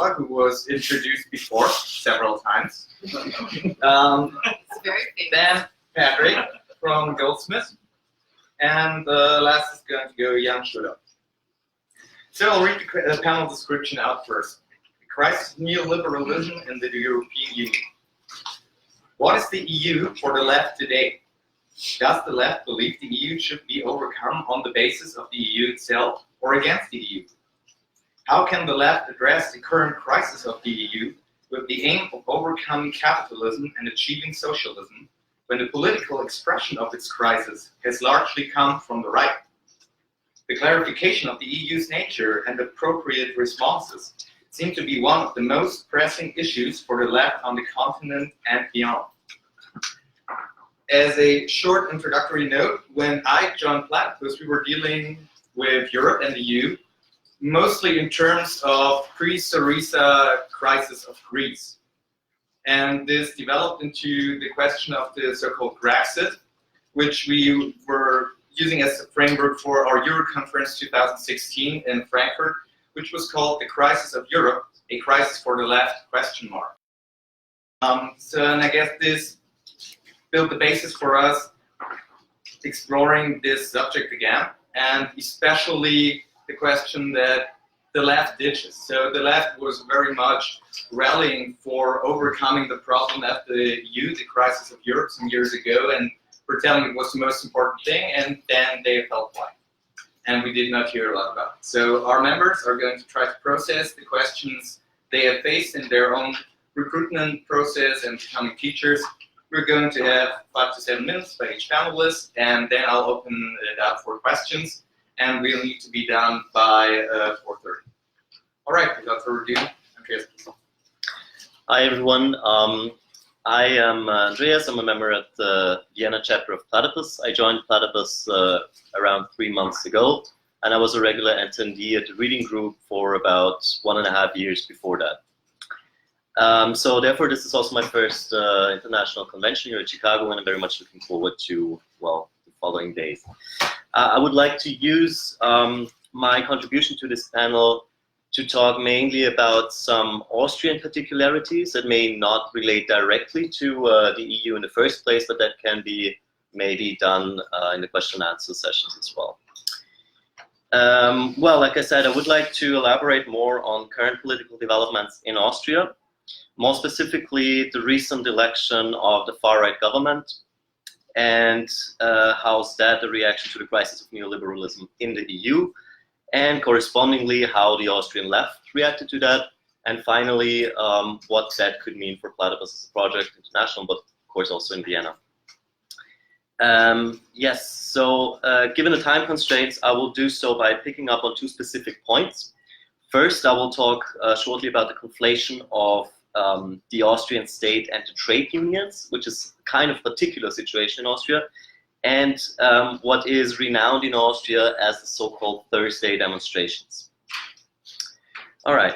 Cova, who was introduced before several times. It's very famous. Then Padraig from Goldsmiths. And last is going to go Schroeder. So I'll read the panel description out first. The crisis of neoliberalism in the European Union. What is the EU for the left today? Does the left believe the EU should be overcome on the basis of the EU itself or against the EU? How can the left address the current crisis of the EU with the aim of overcoming capitalism and achieving socialism when the political expression of its crisis has largely come from the right? The clarification of the EU's nature and appropriate responses seem to be one of the most pressing issues for the left on the continent and beyond. As a short introductory note, when I joined Platypus, we were dealing with Europe and the EU, mostly in terms of pre-Syriza crisis of Greece. And this developed into the question of the so-called Brexit, which we were using as a framework for our Euro conference 2016 in Frankfurt, which was called The Crisis of Europe, a crisis for the left, question mark. And I guess this built the basis for us exploring this subject again, and especially the question that the left ditches. So the left was very much rallying for overcoming the problem at the EU, the crisis of Europe some years ago, and were telling it was the most important thing, and then they felt quiet. And we did not hear a lot about it. So our members are going to try to process the questions they have faced in their own recruitment process and becoming teachers. We're going to have 5 to 7 minutes by each panelist, and then I'll open it up for questions, and we'll need to be done by 4:30. All right, without further ado, Andreas, please. Hi everyone, I am Andreas. I'm a member at the Vienna chapter of Platypus. I joined Platypus around 3 months ago, and I was a regular attendee at the reading group for about 1.5 years before that. So therefore, this is also my first international convention here in Chicago, and I'm very much looking forward to, well, the following days. I would like to use my contribution to this panel to talk mainly about some Austrian particularities that may not relate directly to the EU in the first place, but that can be maybe done in the question and answer sessions as well. Well, like I said, I would like to elaborate more on current political developments in Austria, more specifically the recent election of the far-right government, and how's that a reaction to the crisis of neoliberalism in the EU, and correspondingly how the Austrian left reacted to that, and finally what that could mean for Platypus as a project international, but of course also in Vienna. Yes, so given the time constraints, I will do so by picking up on 2 specific points. First, I will talk shortly about the conflation of the Austrian state and the trade unions, which is a kind of particular situation in Austria, and what is renowned in Austria as the so-called Thursday demonstrations. All right,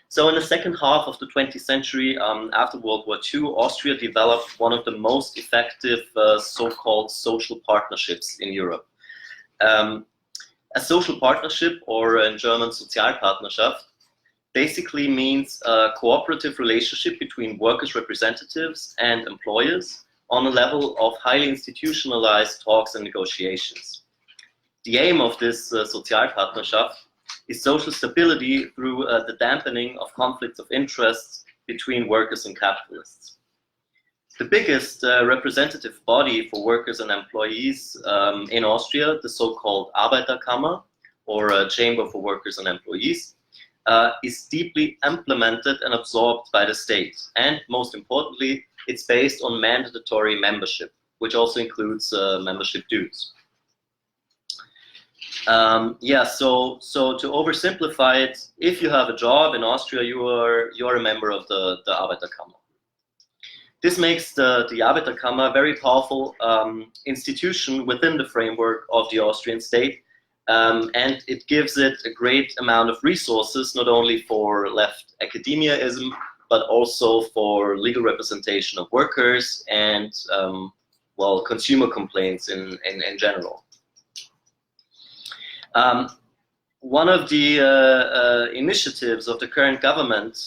so in the second half of the 20th century, after World War II, Austria developed one of the most effective so-called social partnerships in Europe. A social partnership, or in German Sozialpartnerschaft, basically means a cooperative relationship between workers' representatives and employers on a level of highly institutionalized talks and negotiations. The aim of this Sozialpartnerschaft is social stability through the dampening of conflicts of interest between workers and capitalists. The biggest representative body for workers and employees in Austria, the so-called Arbeiterkammer, or Chamber for Workers and Employees, is deeply implemented and absorbed by the state. And most importantly, it's based on mandatory membership, which also includes membership dues. Yeah, so to oversimplify it, if you have a job in Austria, you are a member of the Arbeiterkammer. This makes the Arbeiterkammer a very powerful institution within the framework of the Austrian state, and it gives it a great amount of resources, not only for left academiaism, but also for legal representation of workers and, well, consumer complaints in general. one of the initiatives of the current government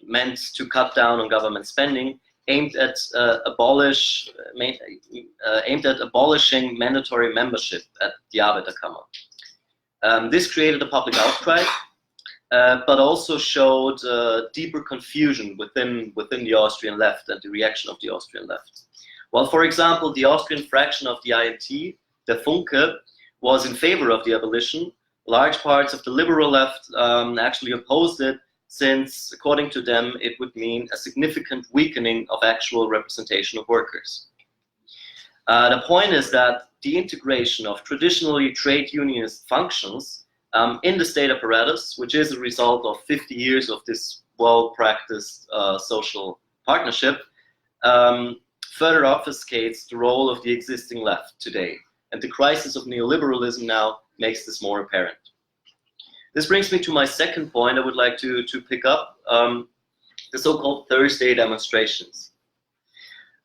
meant to cut down on government spending aimed at abolishing mandatory membership at the Arbeiterkammer. This created a public outcry, but also showed deeper confusion within the Austrian left and the reaction of the Austrian left. While, for example, the Austrian fraction of the INT, the Funke, was in favor of the abolition, large parts of the liberal left actually opposed it, since, according to them, it would mean a significant weakening of actual representation of workers. The point is that the integration of traditionally trade unionist functions in the state apparatus, which is a result of 50 years of this well-practiced social partnership, further obfuscates the role of the existing left today. And the crisis of neoliberalism now makes this more apparent. This brings me to my second point I would like to pick up, the so-called Thursday demonstrations.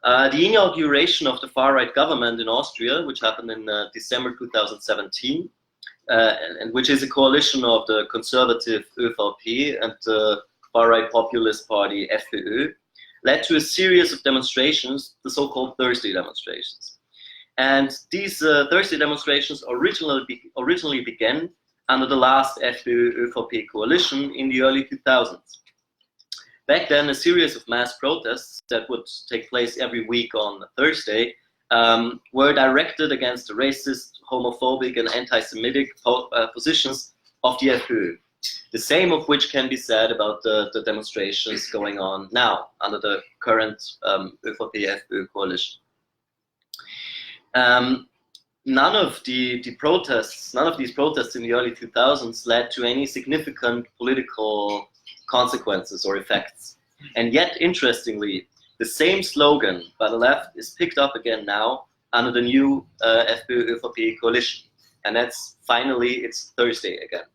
The inauguration of the far-right government in Austria, which happened in December 2017, and which is a coalition of the conservative ÖVP and the far-right populist party FPÖ, led to a series of demonstrations, the so-called Thursday demonstrations. And these Thursday demonstrations originally began under the last FPÖ-ÖVP coalition in the early 2000s. Back then, a series of mass protests that would take place every week on Thursday were directed against the racist, homophobic, and anti-Semitic positions of the FPÖ. The same of which can be said about the demonstrations going on now under the current ÖVP-FPÖ coalition. None of these protests in the early 2000s led to any significant political consequences or effects. And yet, interestingly, the same slogan by the left is picked up again now under the new FPÖ-ÖVP coalition. And that's finally, it's Thursday again.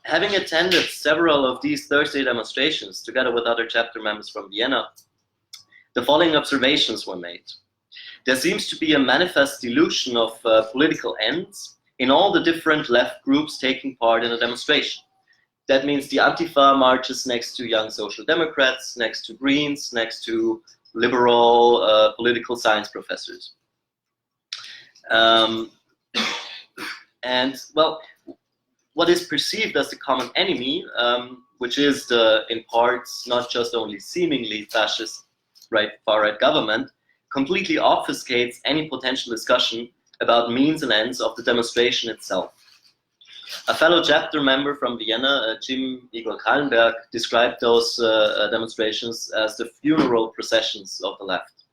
Having attended several of these Thursday demonstrations together with other chapter members from Vienna, the following observations were made. There seems to be a manifest delusion of political ends in all the different left groups taking part in a demonstration. That means the Antifa marches next to Young Social Democrats, next to Greens, next to liberal political science professors. And, well, what is perceived as the common enemy, which is the, in parts, not just only seemingly fascist far-right government, completely obfuscates any potential discussion about means and ends of the demonstration itself. A fellow chapter member from Vienna, Jim Igor Kallenberg, described those demonstrations as the funeral processions of the left.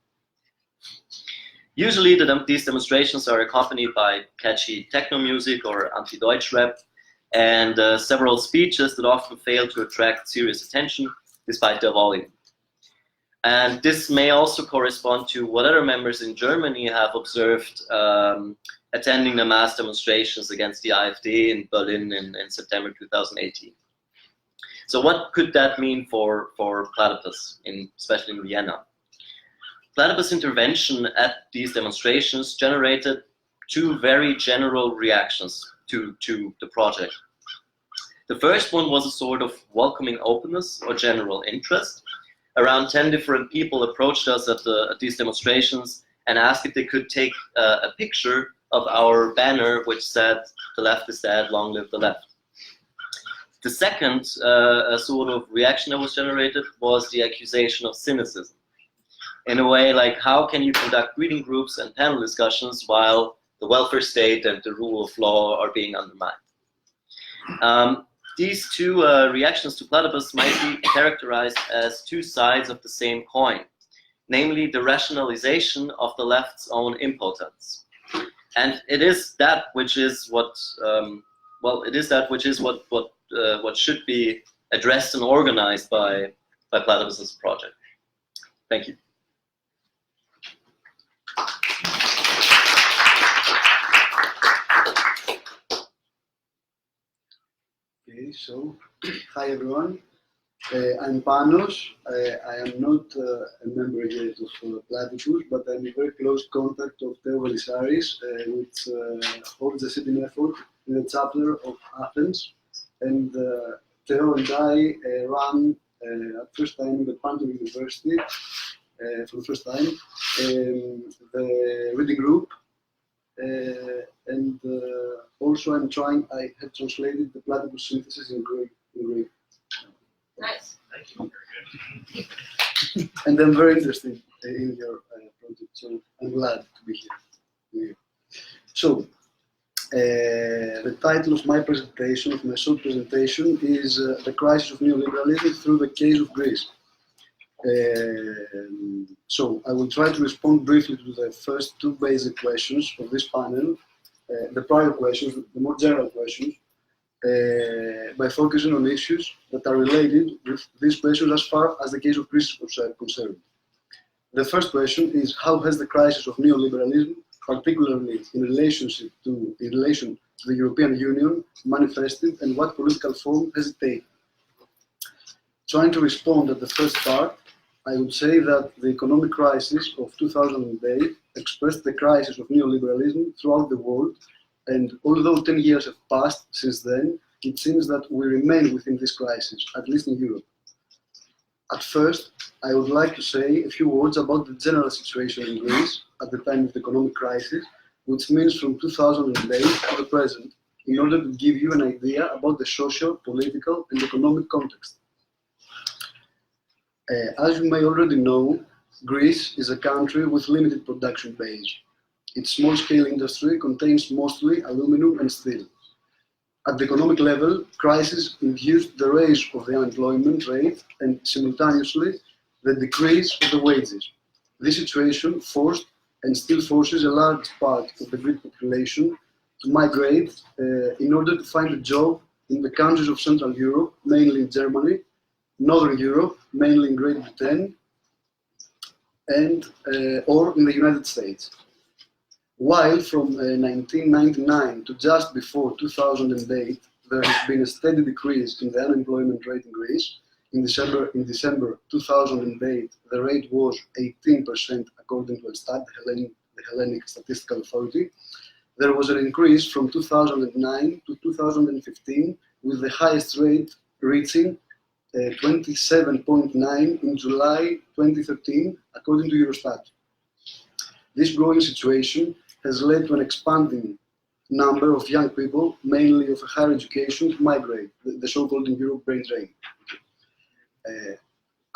Usually these demonstrations are accompanied by catchy techno music or anti-Deutsch rap, and several speeches that often fail to attract serious attention despite their volume. And this may also correspond to what other members in Germany have observed attending the mass demonstrations against the AfD in Berlin in September 2018. So what could that mean for Platypus, especially in Vienna? Platypus' intervention at these demonstrations generated two very general reactions to the project. The first one was a sort of welcoming openness or general interest. Around 10 different people approached us at these demonstrations and asked if they could take a picture of our banner which said, "The left is dead, long live the left." The second sort of reaction that was generated was the accusation of cynicism. In a way, like, how can you conduct reading groups and panel discussions while the welfare state and the rule of law are being undermined? These two reactions to Platypus might be characterized as two sides of the same coin, namely the rationalization of the left's own impotence. And it is that which is what should be addressed and organized by Platypus's project. Thank you. Okay, so hi everyone. I'm Panos. I am not a member yet of Platypus, but I'm in very close contact of Theo Velisaris, which holds a sitting effort in the chapter of Athens, and Theo and I ran at first time the Panteion University for the first time the reading group, and also I have translated the Platypus synthesis in Greek. Nice. Thank you. Very good. And I'm very interested in your project, so I'm glad to be here with you. So, the title of my presentation, of my short presentation, is The Crisis of Neoliberalism Through the Case of Greece. So, I will try to respond briefly to the first two basic questions of this panel, the prior questions, the more general questions, by focusing on issues that are related with these questions as far as the case of Greece is concerned. The first question is, how has the crisis of neoliberalism, particularly in relation to the European Union, manifested, and what political form has it taken? Trying to respond at the first part, I would say that the economic crisis of 2008 expressed the crisis of neoliberalism throughout the world, and although 10 years have passed since then, it seems that we remain within this crisis, at least in Europe. At first, I would like to say a few words about the general situation in Greece at the time of the economic crisis, which means from 2008 to the present, in order to give you an idea about the social, political, and economic context. As you may already know, Greece is a country with limited production base. Its small-scale industry contains mostly aluminum and steel. At the economic level, crisis induced the rise of the unemployment rate and simultaneously the decrease of the wages. This situation forced and still forces a large part of the Greek population to migrate in order to find a job in the countries of Central Europe, mainly in Germany, Northern Europe, mainly in Great Britain, and or in the United States. While from 1999 to just before 2008, there has been a steady decrease in the unemployment rate in Greece. In December 2008, the rate was 18% according to Elstat, the Hellenic Statistical Authority. There was an increase from 2009 to 2015, with the highest rate reaching 27.9 in July 2013, according to Eurostat. This growing situation has led to an expanding number of young people, mainly of a higher education, to migrate, the so-called in Europe brain drain.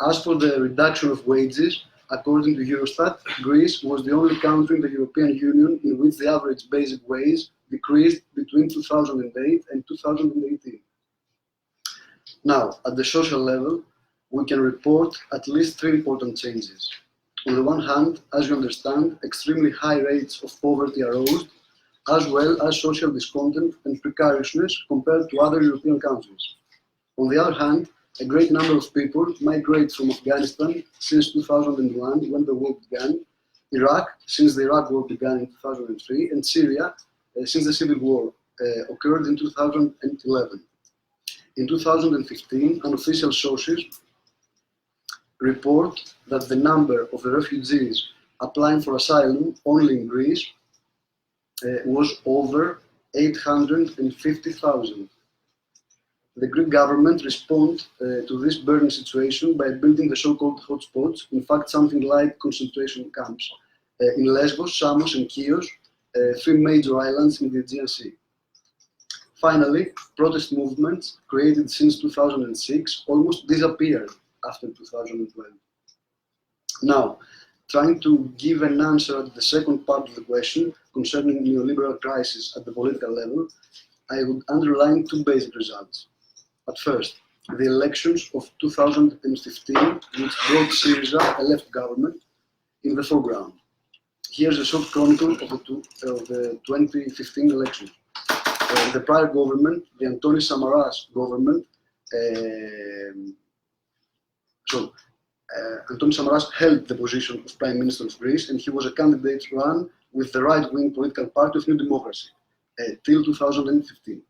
As for the reduction of wages, according to Eurostat, Greece was the only country in the European Union in which the average basic wage decreased between 2008 and 2018. Now, at the social level, we can report at least three important changes. On the one hand, as you understand, extremely high rates of poverty arose, as well as social discontent and precariousness compared to other European countries. On the other hand, a great number of people migrate from Afghanistan since 2001, when the war began, Iraq, since the Iraq war began in 2003, and Syria, since the civil war occurred in 2011. In 2015, unofficial sources report that the number of the refugees applying for asylum only in Greece was over 850,000. The Greek government responded to this burning situation by building the so-called hotspots, in fact something like concentration camps, in Lesbos, Samos and Chios, three major islands in the Aegean Sea. Finally, protest movements created since 2006 almost disappeared after 2012. Now, trying to give an answer to the second part of the question concerning neoliberal crisis at the political level, I would underline two basic results. At first, the elections of 2015, which brought Syriza, a left government, in the foreground. Here's a short chronicle of the 2015 elections. The prior government, the Antonis Samaras government, Antonis Samaras held the position of Prime Minister of Greece, and he was a candidate run with the right-wing political party of New Democracy till 2015.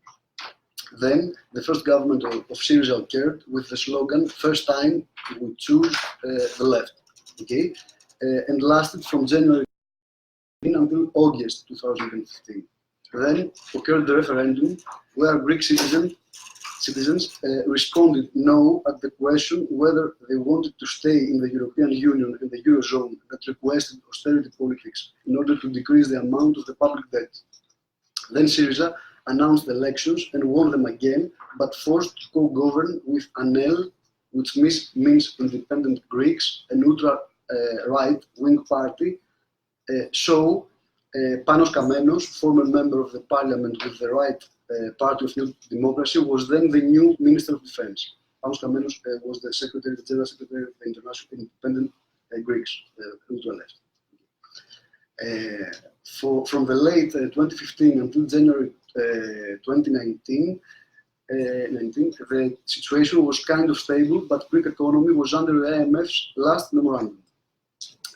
Then the first government of Syriza occurred with the slogan "First time we choose the left," okay, and lasted from January until August 2015. Then occurred the referendum, where Greek citizens responded no at the question whether they wanted to stay in the European Union and the Eurozone that requested austerity politics in order to decrease the amount of the public debt. Then Syriza announced elections and won them again, but forced to co-govern with ANEL, which means Independent Greeks, an ultra-right-wing party. So Panos Kamenos, former member of the parliament with the right Party of New Democracy, was then the new Minister of Defense. Panos Kamenos was the General Secretary of the International Independent Greeks, ultra-left. From the late 2015 until January 2019, the situation was kind of stable, but Greek economy was under the IMF's last memorandum.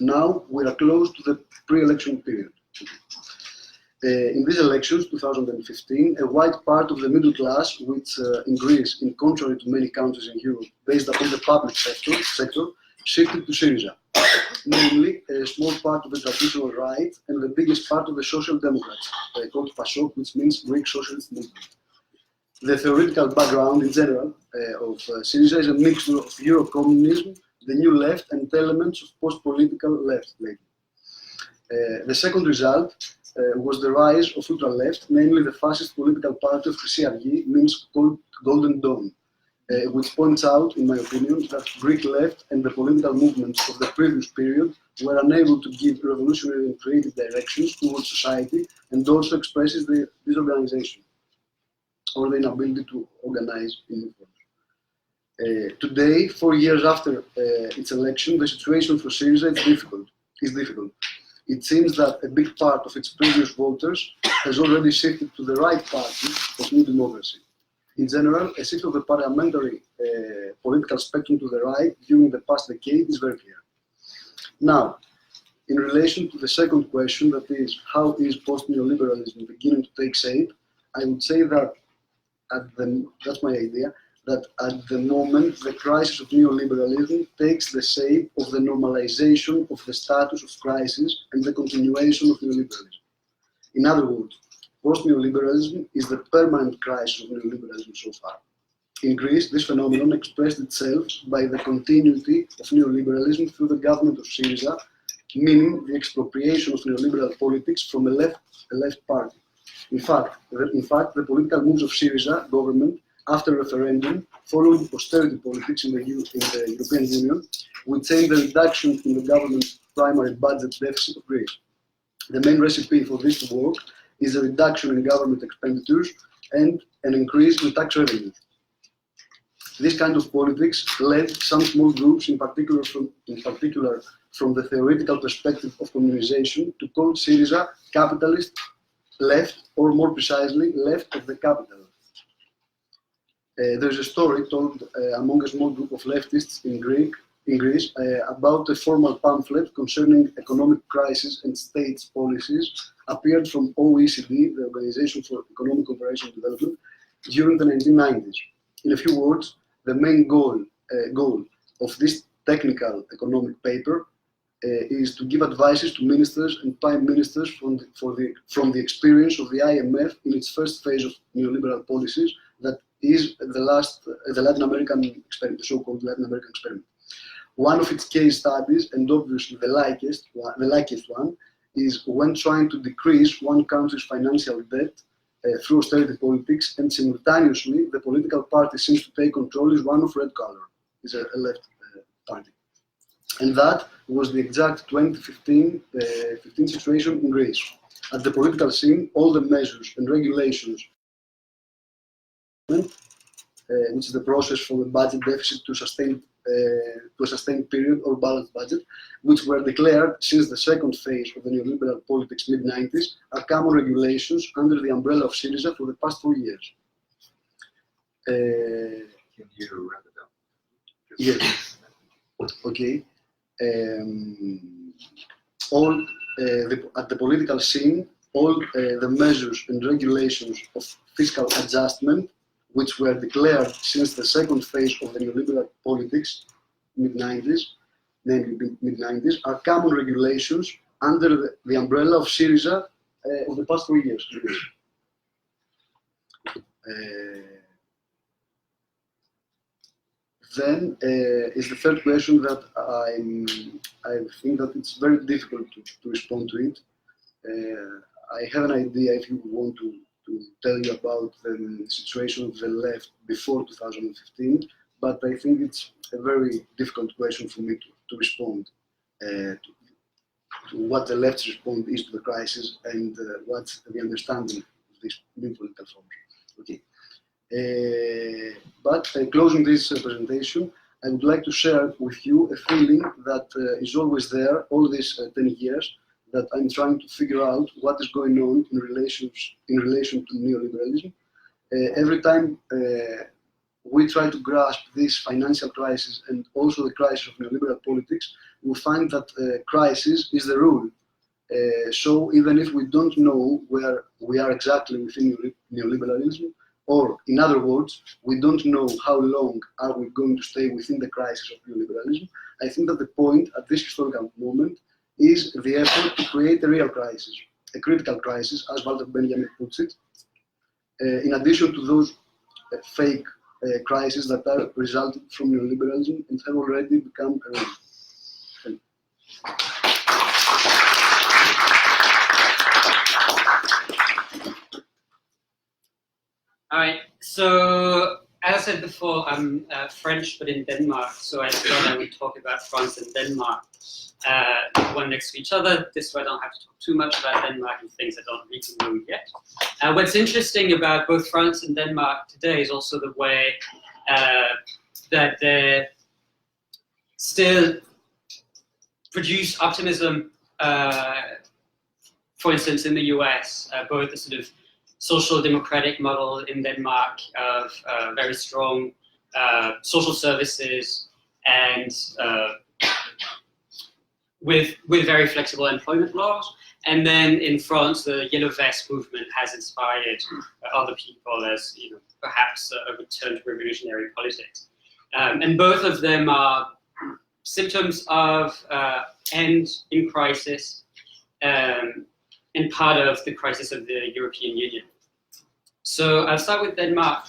Now we are close to the pre-election period. In these elections, 2015, a wide part of the middle class, which in Greece, in contrary to many countries in Europe, based upon the public sector shifted to Syriza, namely a small part of the traditional right and the biggest part of the social democrats, called PASOK, which means Greek Socialist Movement. The theoretical background in general of Syriza is a mixture of Euro-communism, the new left, and elements of post-political left. The second result was the rise of ultra-left, namely the fascist political party of Chrysiargi, means called Golden Dawn, which points out, in my opinion, that Greek left and the political movements of the previous period were unable to give revolutionary and creative directions towards society, and also expresses the disorganization or the inability to organize in new forms. Today, 4 years after its election, the situation for Syriza is difficult. It seems that a big part of its previous voters has already shifted to the right party of New Democracy. In general, a shift of the parliamentary political spectrum to the right during the past decade is very clear. Now, in relation to the second question, that is, how is post-neoliberalism beginning to take shape, I would say that that's my idea, that at the moment the crisis of neoliberalism takes the shape of the normalization of the status of crisis and the continuation of neoliberalism. In other words, post-neoliberalism is the permanent crisis of neoliberalism so far. In Greece, this phenomenon expressed itself by the continuity of neoliberalism through the government of Syriza, meaning the expropriation of neoliberal politics from a left party. In fact, the political moves of Syriza government after referendum, following austerity politics in the European Union, would aim the reduction in the government's primary budget deficit of Greece. The main recipe for this to work is a reduction in government expenditures and an increase in tax revenue. This kind of politics led some small groups, in particular from the theoretical perspective of communization, to call Syriza capitalist left, or more precisely, left of the capital. There's a story told among a small group of leftists in Greece about a formal pamphlet concerning economic crisis and states policies appeared from OECD, the Organization for Economic Cooperation and Development, during the 1990s. In a few words, the main goal of this technical economic paper is to give advices to ministers and prime ministers from the experience of the IMF in its first phase of neoliberal policies, that is the Latin American experiment, the so-called Latin American experiment. One of its case studies, and obviously the likest one, is when trying to decrease one country's financial debt through austerity politics, and simultaneously the political party seems to take control, is one of red color, is a left party. And that was the exact 2015 situation in Greece. At the political scene, all the measures and regulations, which is the process from a budget deficit to a sustained period or balanced budget, which were declared since the second phase of the neoliberal politics mid-90s, are common regulations under the umbrella of Syriza for the past 4 years. Can you wrap it up? Yes. Okay. At the political scene, all the measures and regulations of fiscal adjustment, which were declared since the second phase of the neoliberal politics, mid-90s, are common regulations under the umbrella of Syriza of the past 4 years. Then is the third question that I think that it's very difficult to respond to it. I have an idea if you want to tell you about the situation of the left before 2015, but I think it's a very difficult question for me to respond to what the left's response is to the crisis and what's the understanding of this new political form. Okay. But closing this presentation, I would like to share with you a feeling that is always there all these 10 years, that I'm trying to figure out what is going on in relation to neoliberalism. Every time we try to grasp this financial crisis and also the crisis of neoliberal politics, we find that crisis is the rule. So even if we don't know where we are exactly within neoliberalism, or in other words, we don't know how long are we going to stay within the crisis of neoliberalism, I think that the point at this historical moment is the effort to create a real crisis, a critical crisis, as Walter Benjamin puts it, in addition to those fake crises that are resulted from neoliberalism and have already become a reality. All right, so as I said before, I'm French, but in Denmark, so I thought I would talk about France and Denmark, one next to each other. This way I don't have to talk too much about Denmark and things I don't really know yet. What's interesting about both France and Denmark today is also the way that they still produce optimism, for instance, in the US, both the sort of social democratic model in Denmark of very strong social services and with very flexible employment laws. And then in France, the Yellow Vest movement has inspired other people as, you know, perhaps a return to revolutionary politics. And both of them are symptoms of end in crisis, and part of the crisis of the European Union. So I'll start with Denmark.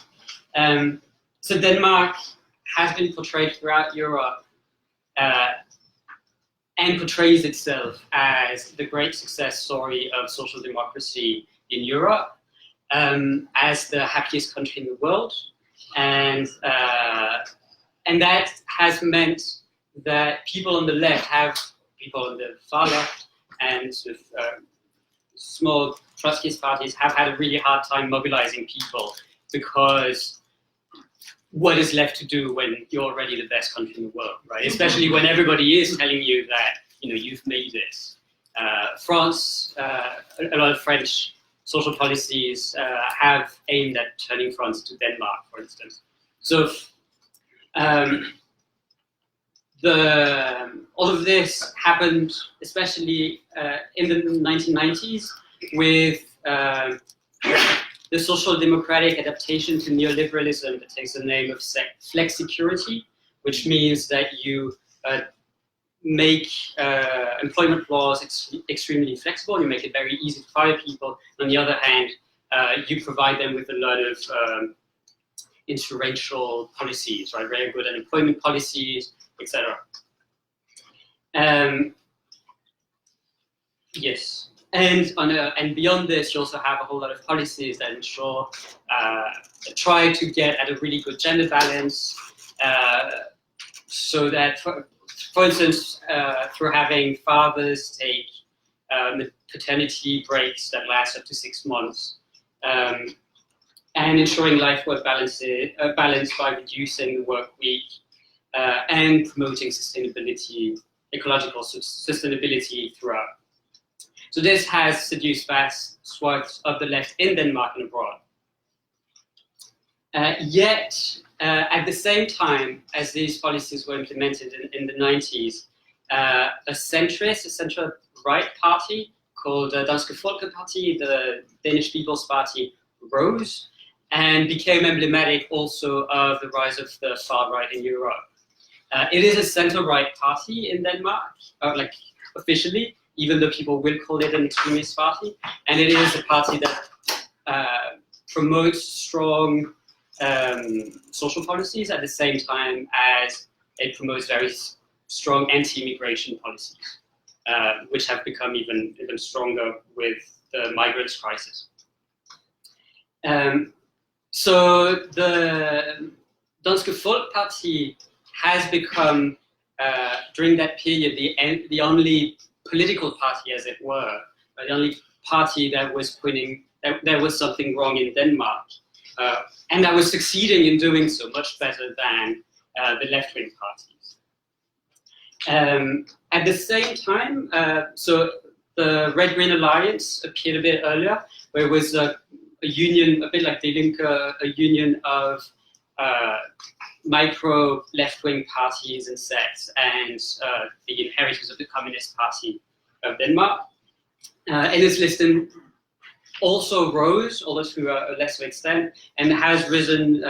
So Denmark has been portrayed throughout Europe and portrays itself as the great success story of social democracy in Europe, as the happiest country in the world. And that has meant that people on the left people on the far left and sort of small Trotskyist parties have had a really hard time mobilizing people, because what is left to do when you're already the best country in the world, right? Especially when everybody is telling you that, you know, you've made this. France, a lot of French social policies have aimed at turning France to Denmark, for instance. So all of this happened, especially in the 1990s, with the social democratic adaptation to neoliberalism that takes the name of flexicurity, which means that you make employment laws extremely flexible. You make it very easy to fire people. On the other hand, you provide them with a lot of insurential policies, right? Very good unemployment policies, etc. Yes. And beyond this, you also have a whole lot of policies that ensure, try to get at a really good gender balance, so that, for instance, through having fathers take paternity breaks that last up to 6 months, and ensuring life-work balance by reducing the work week, and promoting sustainability, ecological sustainability throughout. So this has seduced vast swaths of the left in Denmark and abroad. Yet, at the same time as these policies were implemented in the 90s, a centre-right party called Danske Folkeparti, the Danish People's Party, rose and became emblematic also of the rise of the far right in Europe. It is a centre-right party in Denmark, like officially, even though people will call it an extremist party, and it is a party that promotes strong social policies at the same time as it promotes very strong anti-immigration policies, which have become even stronger with the migrants crisis. So the Danske Folkeparti has become, during that period, the only political party, as it were, the only party that was pointing that there was something wrong in Denmark, and that was succeeding in doing so much better than the left-wing parties. At the same time, so the Red-Green Alliance appeared a bit earlier, where it was a union, a bit like Die Linke, a union of micro left-wing parties and sects, and the inheritors of the Communist Party of Denmark. And this list also rose, although to a lesser extent, and has risen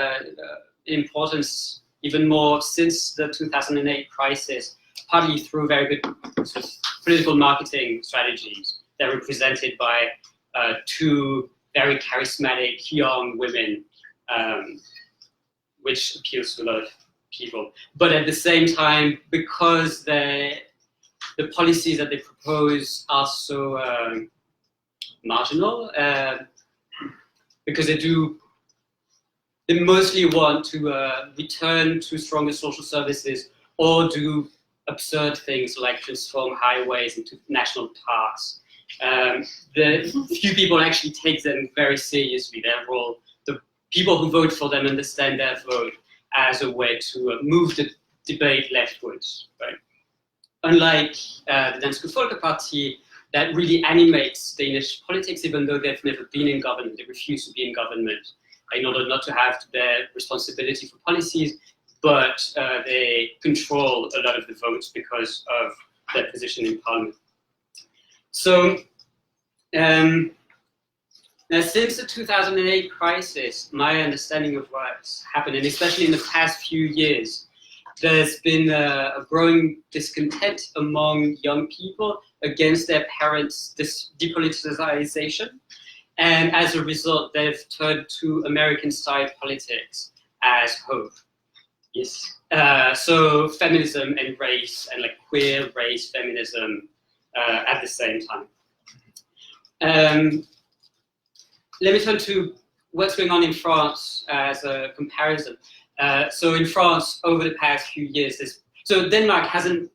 in importance even more since the 2008 crisis, partly through very good sort of political marketing strategies that were presented by two very charismatic young women, which appeals to a lot of people. But at the same time, because the policies that they propose are so marginal, because they mostly want to return to stronger social services or do absurd things like transform highways into national parks. The few people actually take them very seriously. Their role, the people who vote for them understand their vote as a way to move the debate leftwards, right? Unlike the Danske Folkeparti, that really animates Danish politics, even though they've never been in government. They refuse to be in government in order not to have to bear responsibility for policies, but they control a lot of the votes because of their position in parliament. So, now since the 2008 crisis, my understanding of what's happened, and especially in the past few years, there's been a growing discontent among young people against their parents' depoliticization. And as a result, they've turned to American-style politics as hope. Yes. So feminism and race, and like queer race feminism at the same time. Let me turn to what's going on in France as a comparison. So in France, over the past few years, so Denmark hasn't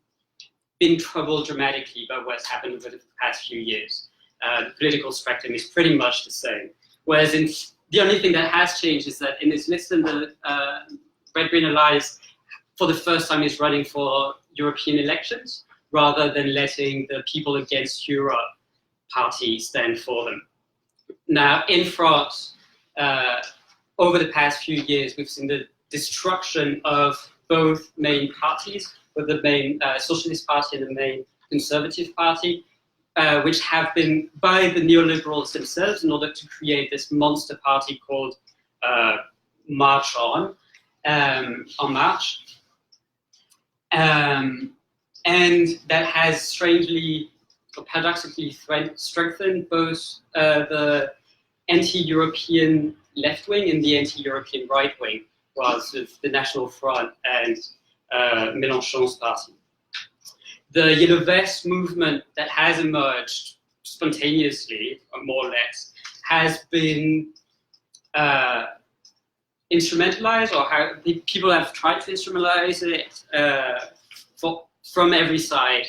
been troubled dramatically by what's happened over the past few years. The political spectrum is pretty much the same. Whereas the only thing that has changed is that in this list, the Red-Green Alliance, for the first time, is running for European elections, rather than letting the People Against Europe party stand for them. Now, in France, over the past few years, we've seen the destruction of both main parties, with the main Socialist Party and the main Conservative Party, which have been by the neoliberals themselves in order to create this monster party called March On March. And that has strangely or paradoxically strengthened both the anti-European left wing and the anti-European right wing, was with the National Front and Mélenchon's party. The Yellow Vest movement that has emerged spontaneously, more or less, has been instrumentalized, or how people have tried to instrumentalize it from every side.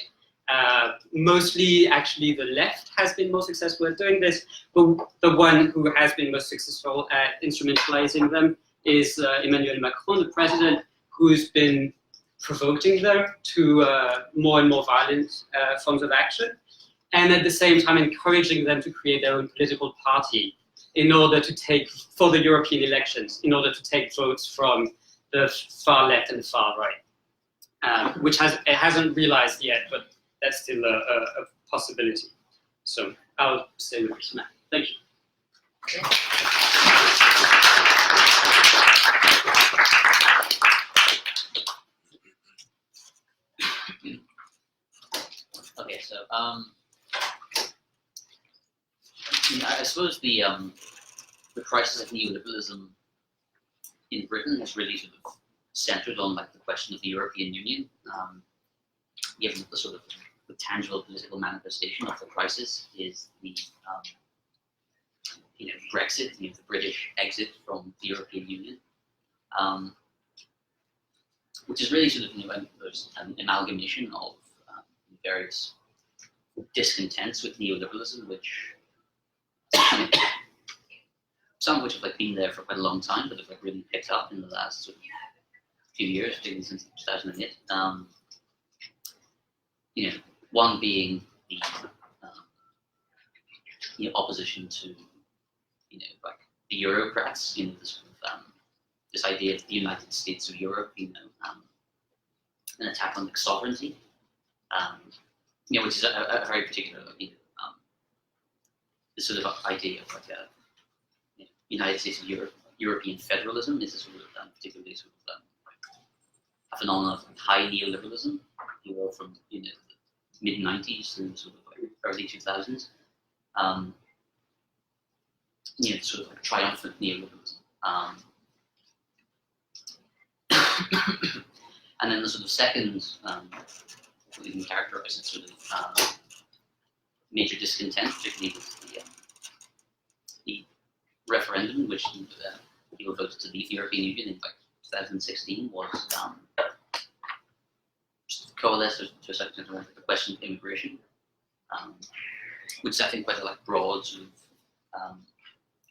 Mostly, actually, the left has been more successful at doing this, but the one who has been most successful at instrumentalizing them is Emmanuel Macron, the president, who's been provoking them to more and more violent forms of action, and at the same time encouraging them to create their own political party in order to take, for the European elections, in order to take votes from the far left and the far right, which it hasn't realized yet, but that's still a possibility. So I'll say with this now. Thank you. Okay, so I suppose the the crisis of neoliberalism in Britain is really sort of centered on like the question of the European Union, given that the sort of the tangible political manifestation of the crisis is the Brexit, the British exit from the European Union, which is really sort of there's an amalgamation of various discontents with neoliberalism, which some of which have like been there for quite a long time, but have like really picked up in the last sort of few years, particularly since 2008. One being the opposition to like the Eurocrats, this sort of, this idea of the United States of Europe, an attack on like sovereignty, which is a very particular this sort of idea of like a United States of Europe, European federalism is a sort of particularly sort of a phenomenon of high neoliberalism, from the mid 90s through sort of like early 2000s. Sort of like triumphant neoliberalism. And then the sort of second, we can characterize it sort of major discontent, particularly with the referendum, which people voted to leave the European Union in like 2016, was coalesced to a certain extent around the question of immigration, which is I think quite a like broad sort of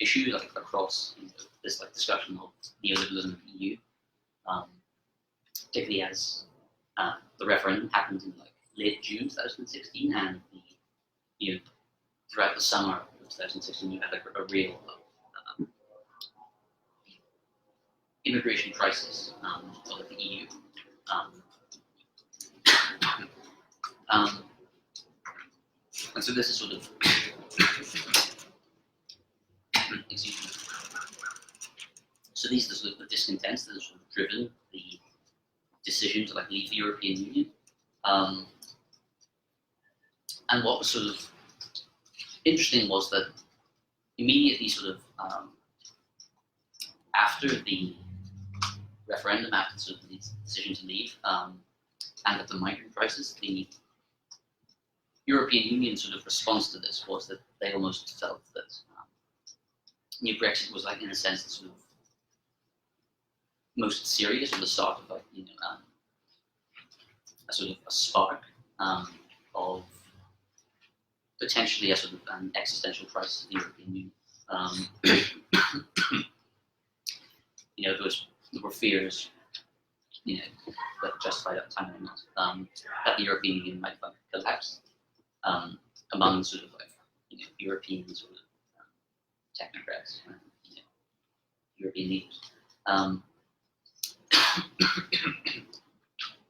issue like across this like discussion of neoliberalism in the EU, particularly as the referendum happened in like late June 2016, and throughout the summer of 2016 you had like a real immigration crisis of the EU. And so this is sort of excuse me. So these are sort of the discontents that have sort of driven the decision to like leave the European Union. And what was sort of interesting was that immediately sort of after the referendum, after sort of the decision to leave, and at the migrant crisis, the European Union sort of response to this was that they almost felt that New Brexit was like in a sense the sort of most serious, or the start of like a sort of a spark of potentially a sort of an existential crisis of the European Union. There were fears, that justified at the time or not, that the European Union might like collapse among sort of like European sort of technocrats and European leaders.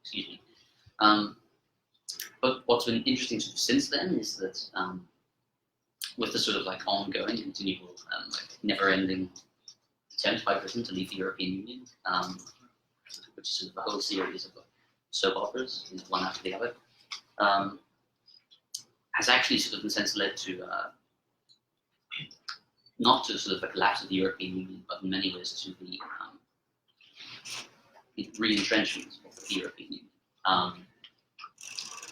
Excuse me. But what's been interesting sort of since then is that with the sort of like ongoing, continual, like never-ending attempt by Britain to leave the European Union, which is sort of a whole series of like soap operas, one after the other, has actually sort of in a sense led to not to sort of the collapse of the European Union, but in many ways to the re-entrenchment of the European Union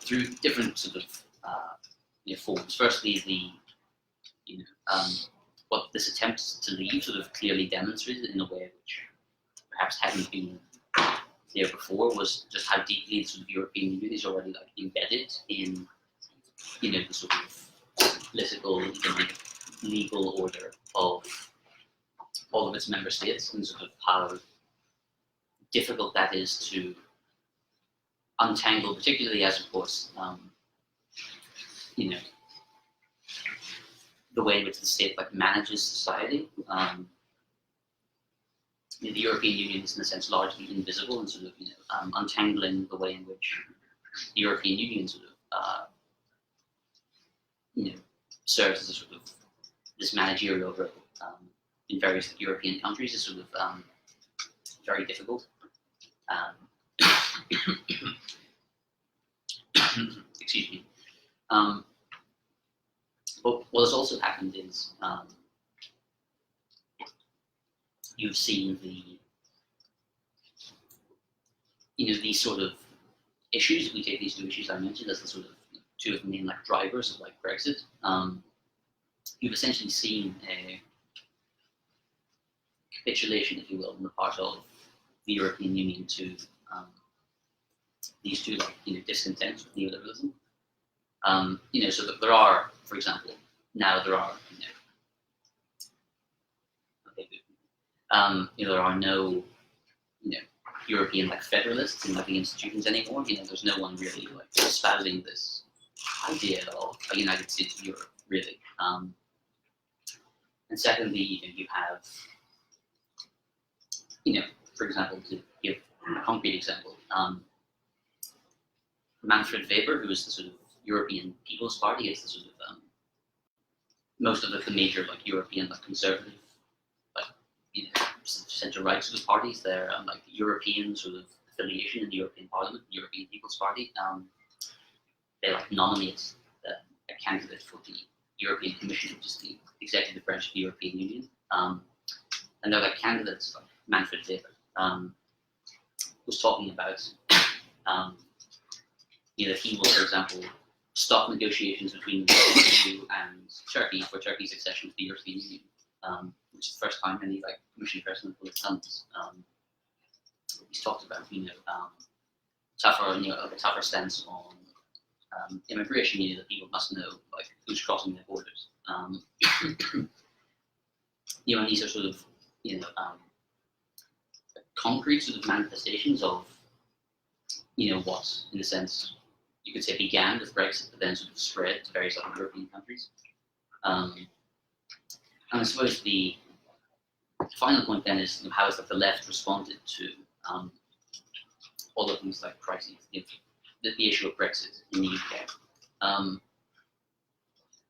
through different sort of forms. Firstly, what this attempt to leave sort of clearly demonstrated in a way which perhaps hadn't been clear before was just how deeply the sort of European Union is already like embedded in the sort of political, economic, legal order of all of its member states, and sort of how difficult that is to untangle, particularly as, of course, the way in which the state like manages society. The European Union is in a sense largely invisible, and sort of untangling the way in which the European Union sort of serves as a sort of this managerial role in various European countries is sort of very difficult. Excuse me. But what has also happened is you've seen these sort of issues. If we take these two issues I mentioned as the sort of two of the main like drivers of like Brexit, you've essentially seen a capitulation, if you will, on the part of the European Union to these two like discontents with neoliberalism. So that there are, for example, now there are there are no European like federalists in like the institutions anymore. There's no one really like espousing this idea of a United States of Europe, really. And secondly, you have, for example, to give a concrete example, Manfred Weber, who is the sort of European People's Party, is the sort of most of the major like European like conservative centre-right sort of parties. They're like European sort of affiliation in the European Parliament, the European People's Party. They like nominate a candidate for the European Commission, which is the executive branch of the European Union. And they're like candidates like Manfred Weber was talking about that he will, for example, stop negotiations between the EU and Turkey for Turkey's accession to the European Union, which is the first time any like Commission president will have done this. He's talked about a tougher stance on immigration. That people must know like who's crossing their borders. And these are sort of concrete sort of manifestations of what, in a sense, you could say began with Brexit, but then sort of spread to various other European countries. And I suppose the final point then is how has the left responded to all of these like crises, the issue of Brexit in the UK. And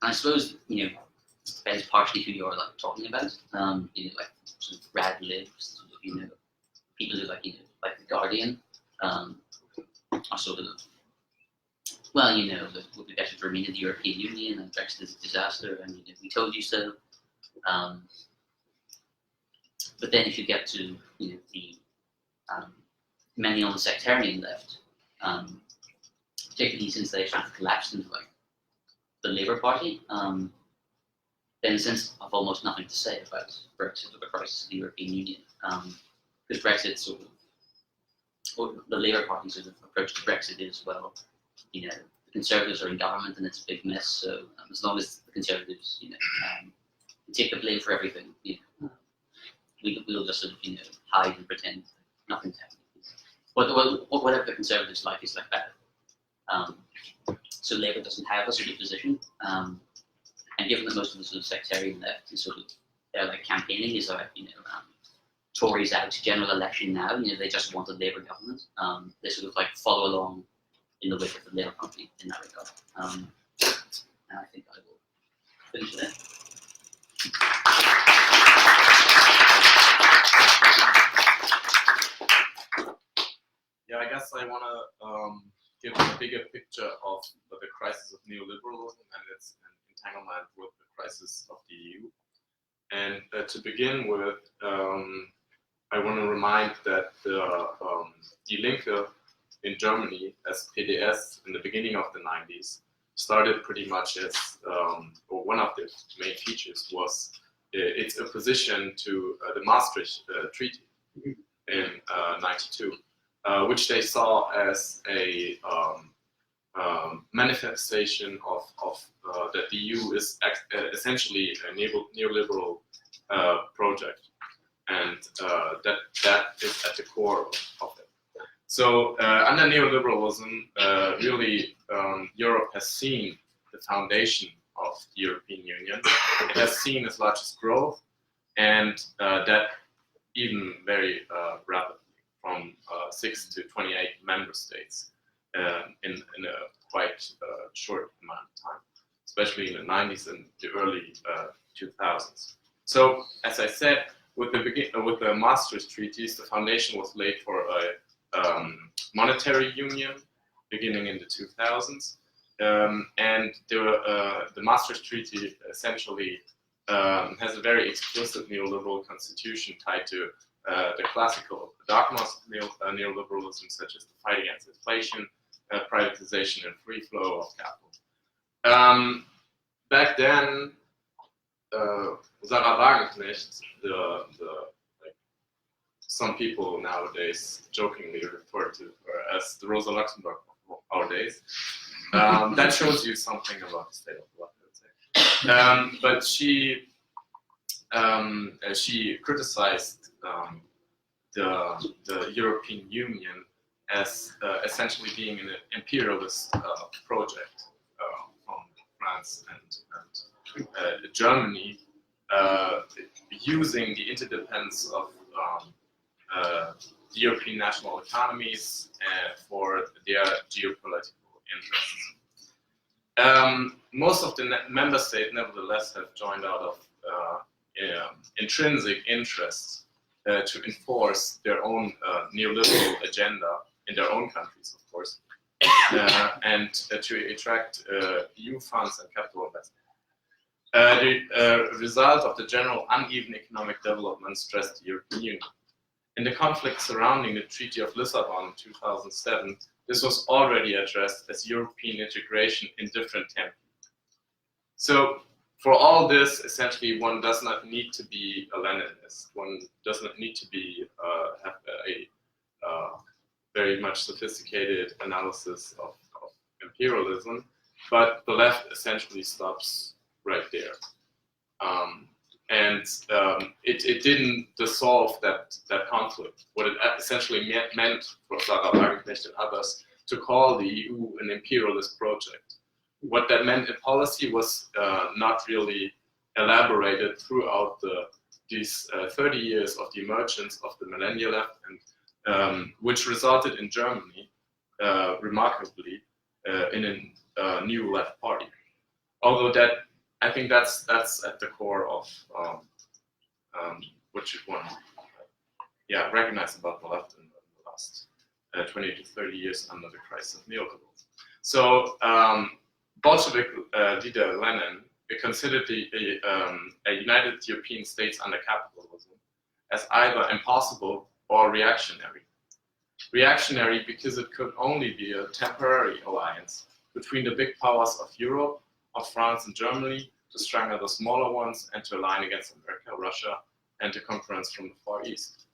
I suppose depends partially who you're like talking about. Like sort of rad libs, sort of, people who like the Guardian are sort of, well, it would be better to remain in the European Union, and Brexit is a disaster, and we told you so. But then if you get to the many on the sectarian left, particularly since they sort of collapsed into like the Labour Party, then in a sense I've almost nothing to say about Brexit or the crisis of the European Union, because Brexit sort of, or the Labour Party sort of approach to Brexit is, well, the Conservatives are in government and it's a big mess, so as long as the Conservatives, take the blame for everything, we'll just sort of, hide and pretend nothing's happening. Whatever the Conservatives like is like that. So Labour doesn't have a sort of position, and given that most of the sort of sectarian left is sort of, they're like campaigning is like, Tories out general election now, they just want a Labour government. They sort of like follow along in the wake of the Labour Party in that regard. And I think I will finish there. Yeah, I guess I want to give a bigger picture of the crisis of neoliberalism and its entanglement with the crisis of the EU. And to begin with, I want to remind that the Die Linke in Germany as PDS in the beginning of the 90s started pretty much as, or one of the main features was its opposition to the Maastricht Treaty in 92, which they saw as a manifestation of that the EU is essentially a neoliberal project, and that is at the core of it. So under neoliberalism, really Europe has seen the foundation of the European Union. It has seen its largest growth, and that even very rapidly, from 6 to 28 member states in a quite short amount of time, especially in the 90s and the early 2000s. So, as I said, with the Maastricht treaties, the foundation was laid for a monetary union beginning in the 2000s, and the Maastricht Treaty essentially has a very explicit neoliberal constitution tied to the classical dogmas of neoliberalism, such as the fight against inflation, privatization, and free flow of capital. Back then, Sarah Wagenknecht, like some people nowadays jokingly refer to her as the Rosa Luxemburg of our days. That shows you something about the state of the left, I would say. But she criticized the European Union as essentially being an imperialist project from France and Germany, using the interdependence of the European national economies for their geopolitical interests. Most of the member states, nevertheless, have joined out of intrinsic interests to enforce their own neoliberal agenda in their own countries, of course, and to attract EU funds and capital investment. The result of the general uneven economic development stressed the European Union. In the conflict surrounding the Treaty of Lisbon in 2007, this was already addressed as European integration in different tempi. So, for all this, essentially, one does not need to be a Leninist. One does not need to be have a very much sophisticated analysis of imperialism, but the left essentially stops right there. It didn't dissolve that conflict. What it essentially meant for Sarah Wagenknecht and others to call the EU an imperialist project. What that meant in policy was not really elaborated throughout these 30 years of the emergence of the millennial left, and which resulted in Germany, remarkably, in a new left party. Although I think that's at the core of what you want to recognize about the left in the last 20 to 30 years under the crisis of neoliberalism. So Bolshevik leader Lenin considered a united European states under capitalism as either impossible or reactionary. Reactionary because it could only be a temporary alliance between the big powers of Europe, of France and Germany, to strangle the smaller ones and to align against America, Russia, and the concurrence from the Far East.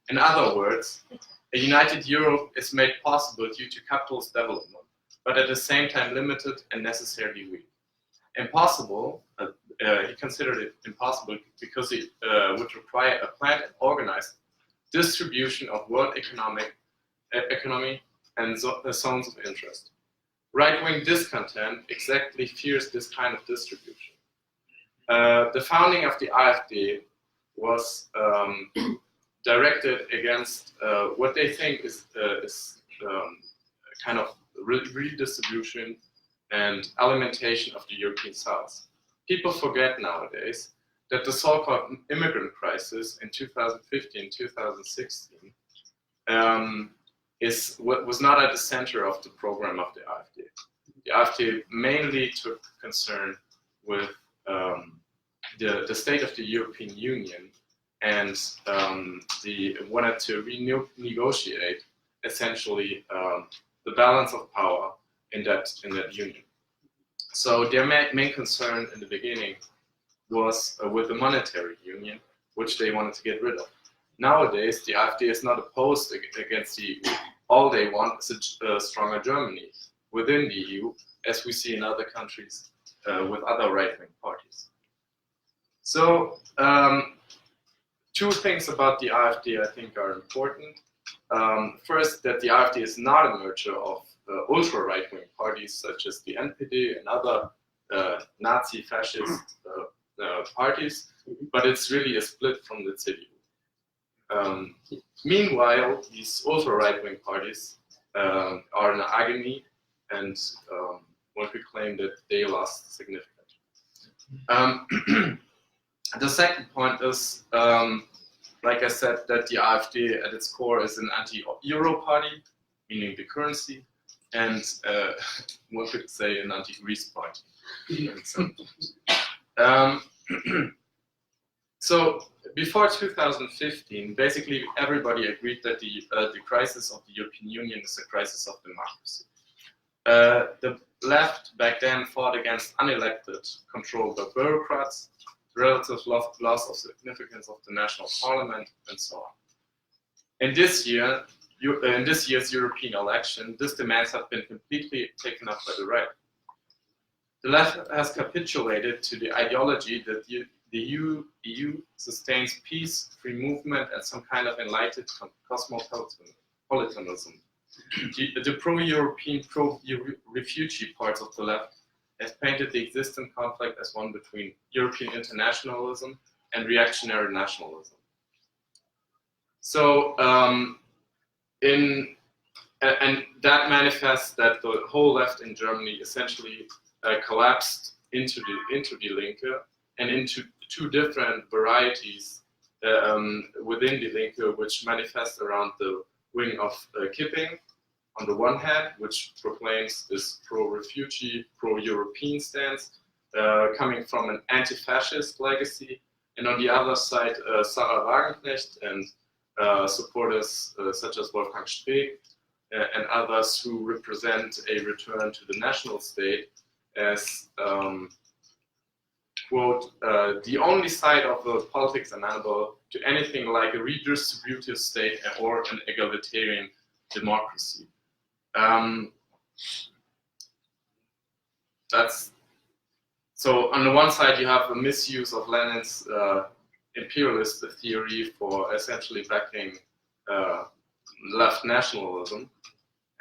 In other words, a united Europe is made possible due to capitalist development, but at the same time limited and necessarily weak. Impossible, he considered it impossible because it would require a planned and organized distribution of world economy and zones of interest. Right-wing discontent exactly fears this kind of distribution. The founding of the AfD was directed against what they think is kind of redistribution and alimentation of the European South. People forget nowadays that the so-called immigrant crisis in 2015-2016 was not at the center of the program of the AfD. The AfD mainly took concern with the state of the European Union and wanted to renegotiate essentially the balance of power in that union. So their main concern in the beginning was with the monetary union, which they wanted to get rid of. Nowadays, the AfD is not opposed against the EU. All they want is a stronger Germany within the EU, as we see in other countries with other right-wing parties. So, two things about the AfD I think are important. First, that the AfD is not a merger of ultra right-wing parties such as the NPD and other Nazi fascist parties, but it's really a split from the CDU. Meanwhile, these ultra right-wing parties are in agony, and one could claim that they lost significantly. The second point is, like I said, that the AfD at its core is an anti-Euro party, meaning the currency, and one could say an anti-Greece party. So before 2015, basically everybody agreed that the crisis of the European Union is a crisis of democracy. The left back then fought against unelected control by bureaucrats, relative loss of significance of the national parliament, and so on. In this year's European election, these demands have been completely taken up by the right. The left has capitulated to the ideology that the EU sustains peace, free movement, and some kind of enlightened cosmopolitanism. The pro-European, pro-refugee parts of the left has painted the existing conflict as one between European internationalism and reactionary nationalism. So, and that manifests that the whole left in Germany essentially collapsed into the Linke and into two different varieties within the Linke, which manifest around the wing of Kipping, on the one hand, which proclaims this pro-refugee, pro-European stance, coming from an anti-fascist legacy, and on the other side, Sarah Wagenknecht and supporters such as Wolfgang Streeck and others who represent a return to the national state as, quote, the only side of the politics amenable to anything like a redistributive state or an egalitarian democracy. That's so. On the one side, you have a misuse of Lenin's imperialist theory for essentially backing left nationalism,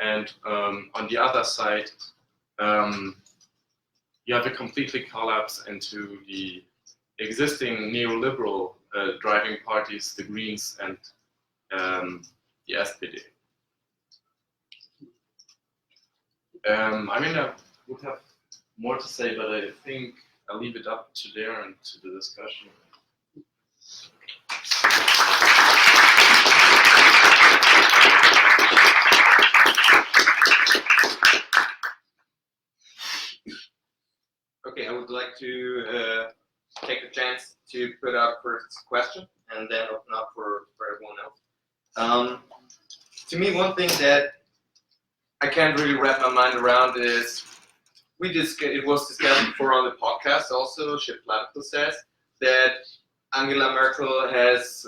and on the other side, you have a completely collapse into the existing neoliberal driving parties, the Greens and the SPD. I mean, I would have more to say, but I think I'll leave it up to there and to the discussion. Okay, I would like to take a chance to put up first question and then open up for everyone else. To me, one thing that I can't really wrap my mind around is it was discussed before on the podcast also. Platypus says that Angela Merkel has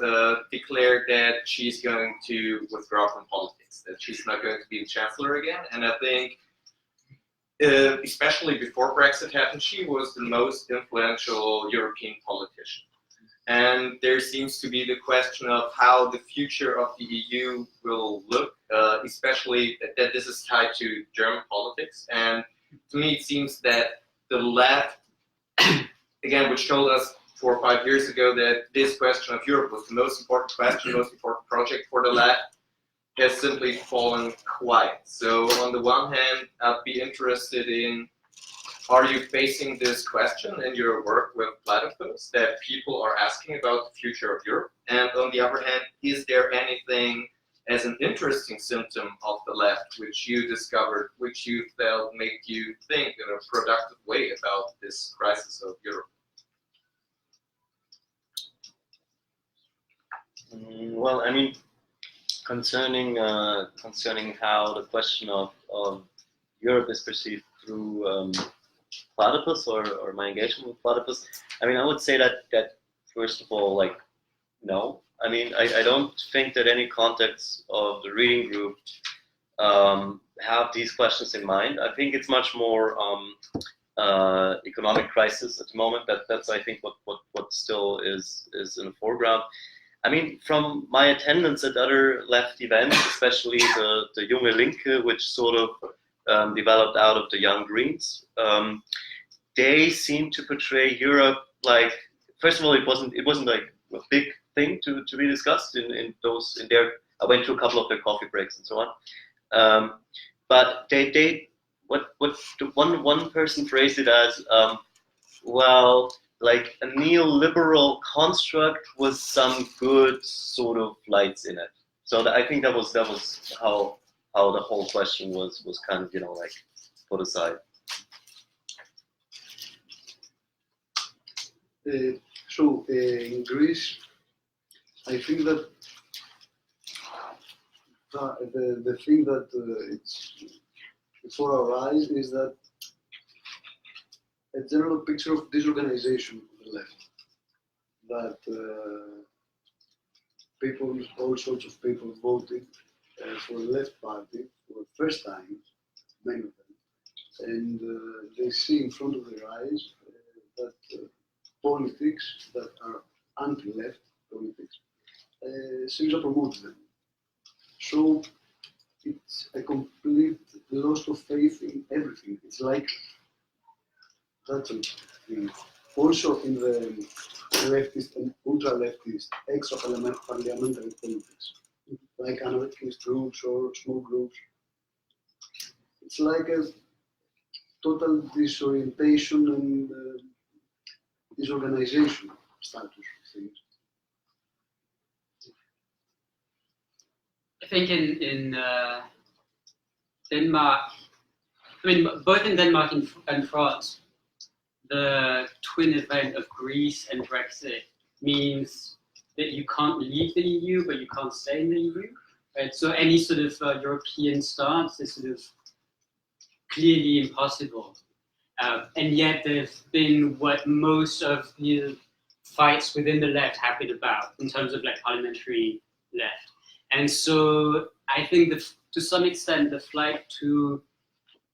declared that she's going to withdraw from politics, that she's not going to be the chancellor again. And I think, especially before Brexit happened, she was the most influential European politician. And there seems to be the question of how the future of the EU will look, especially that this is tied to German politics. And to me, it seems that the left, again, which told us 4 or 5 years ago that this question of Europe was the most important question, most important project for the left, has simply fallen quiet. So on the one hand, I'd be interested in, are you facing this question in your work with Platypus, that people are asking about the future of Europe? And on the other hand, is there anything as an interesting symptom of the left which you discovered, which you felt made you think in a productive way about this crisis of Europe? Well, I mean, concerning how the question of Europe is perceived through Platypus or my engagement with Platypus, I mean, I would say that first of all, like, no. I mean, I don't think that any contacts of the reading group have these questions in mind. I think it's much more economic crisis at the moment. That's I think what still is in the foreground. I mean, from my attendance at other left events, especially the Junge Linke, which sort of developed out of the Young Greens, they seem to portray Europe like, first of all, it wasn't like a big thing to be discussed in their. I went to a couple of their coffee breaks and so on, but one person phrased it as well, like a neoliberal construct with some good sort of lights in it. So I think that was how the whole question was kind of, like, put aside. In Greece, I think that the thing that it's before our eyes is that a general picture of disorganization of the left. That people, all sorts of people voted for the left party for the first time, many of them, and they see in front of their eyes that politics that are anti-left politics seems to promote them. So it's a complete loss of faith in everything. It's like that's a thing. Also in the leftist and ultra-leftist extra-parliamentary politics, like anarchist groups or small groups. It's like a total disorientation and disorganization status of things. I think in Denmark, I mean, both in Denmark and France, the twin event of Greece and Brexit means that you can't leave the EU, but you can't stay in the EU. Right? So any sort of European stance is sort of clearly impossible. And yet there's been what most of the fights within the left have been about in terms of like parliamentary left. And so I think that to some extent the flight to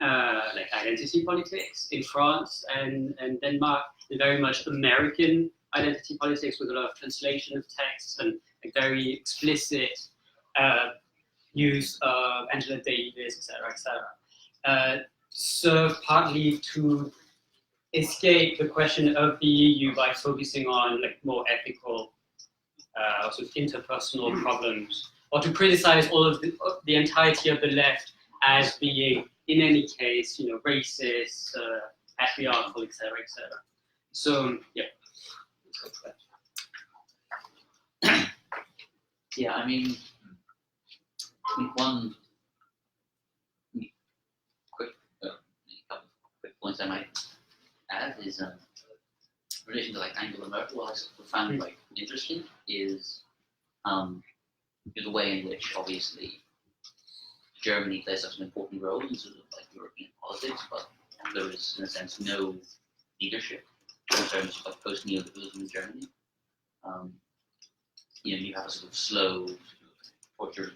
like identity politics in France and Denmark is very much American identity politics with a lot of translation of texts and a very explicit use of Angela Davis, etc., serve partly to escape the question of the EU by focusing on like more ethical sort of interpersonal problems, or to criticize all of the entirety of the left as being, in any case, you know, racist, patriarchal, etc., etc. So, yeah. Yeah, I mean one quick, couple of quick points I might add is in relation to like Angela Merkel. What I found like interesting is the way in which obviously Germany plays such an important role in sort of like European politics, but there is in a sense no leadership in terms of like post-neoliberalism in Germany. You know, you have a sort of slow, tortured.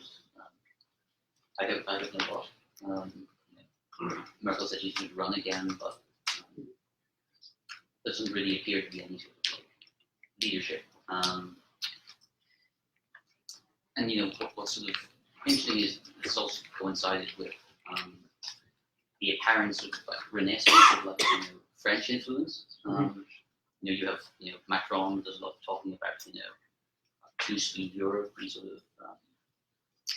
I don't know what. Merkel said she's going to run again, but there doesn't really appear to be any sort of like leadership. And you know what's sort of interesting is this also coincided with the apparent sort of like renaissance of like French influence. You know, you have Macron does a lot of talking about two-speed Europe and sort of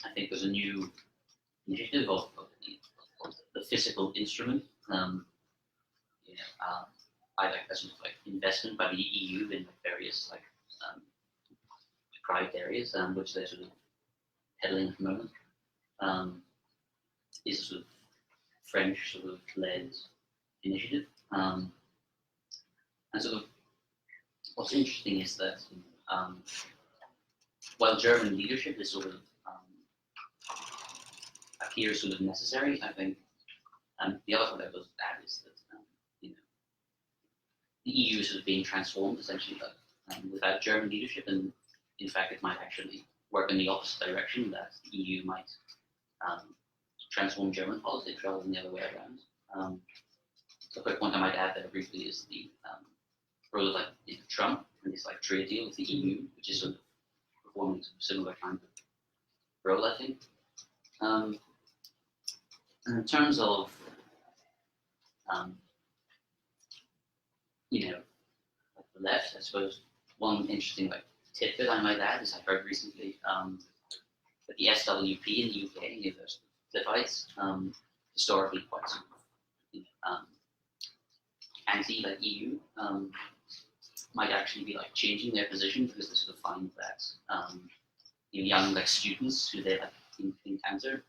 I think there's a new initiative of the fiscal instrument. I like that sort of like investment by the EU in various like deprived areas, which they're sort of peddling at the moment. Is a sort of French sort of led initiative. And sort of what's interesting is that while German leadership is sort of appears sort of necessary, I think the other thing I would add is that the EU is sort of being transformed essentially, but without German leadership, and in fact it might actually work in the opposite direction, that the EU might transform German politics rather than the other way around. A quick point I might add there briefly is the role of like Trump and this like trade deal with the EU, which is sort of performing a similar kind of role, I think. And in terms of like the left, I suppose one interesting like tidbit I might add is I heard recently that the SWP in the UK, those Cliffites, historically quite sort of anti like EU, might actually be like changing their position because they sort of find that young like students who they like encounter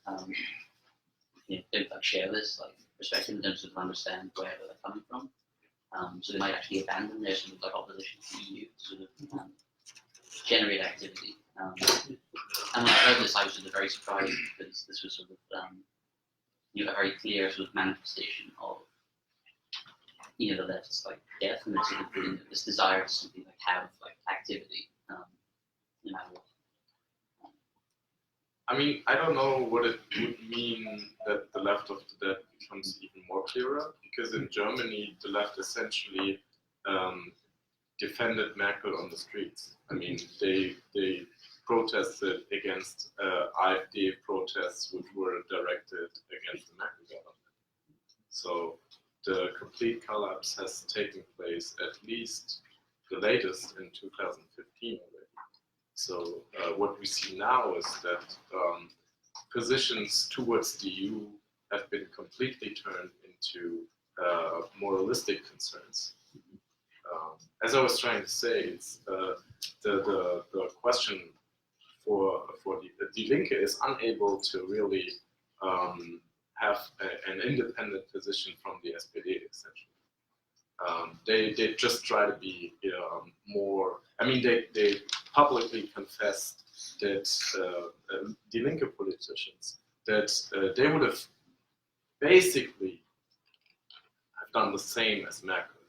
don't like share this like perspective and don't sort of understand where they're coming from. So they might actually abandon their sort of like opposition to the EU to sort of generate activity. And when I heard this, I was sort of very surprised because this was sort of a very clear sort of manifestation of the left's like death and this sort of this desire to simply like have like activity, no matter what. I mean, I don't know what it would mean that the left of the dead becomes even more clearer, because in Germany, the left essentially defended Merkel on the streets. I mean, they protested against AfD protests which were directed against the Merkel government. So the complete collapse has taken place at least the latest in 2015 already. So what we see now is that positions towards the EU have been completely turned into moralistic concerns. As I was trying to say, it's the question for Die Linke is unable to really have an independent position from the SPD, essentially. They just try to be more. I mean, they publicly confessed that Die Linke politicians that they would have basically have done the same as Merkel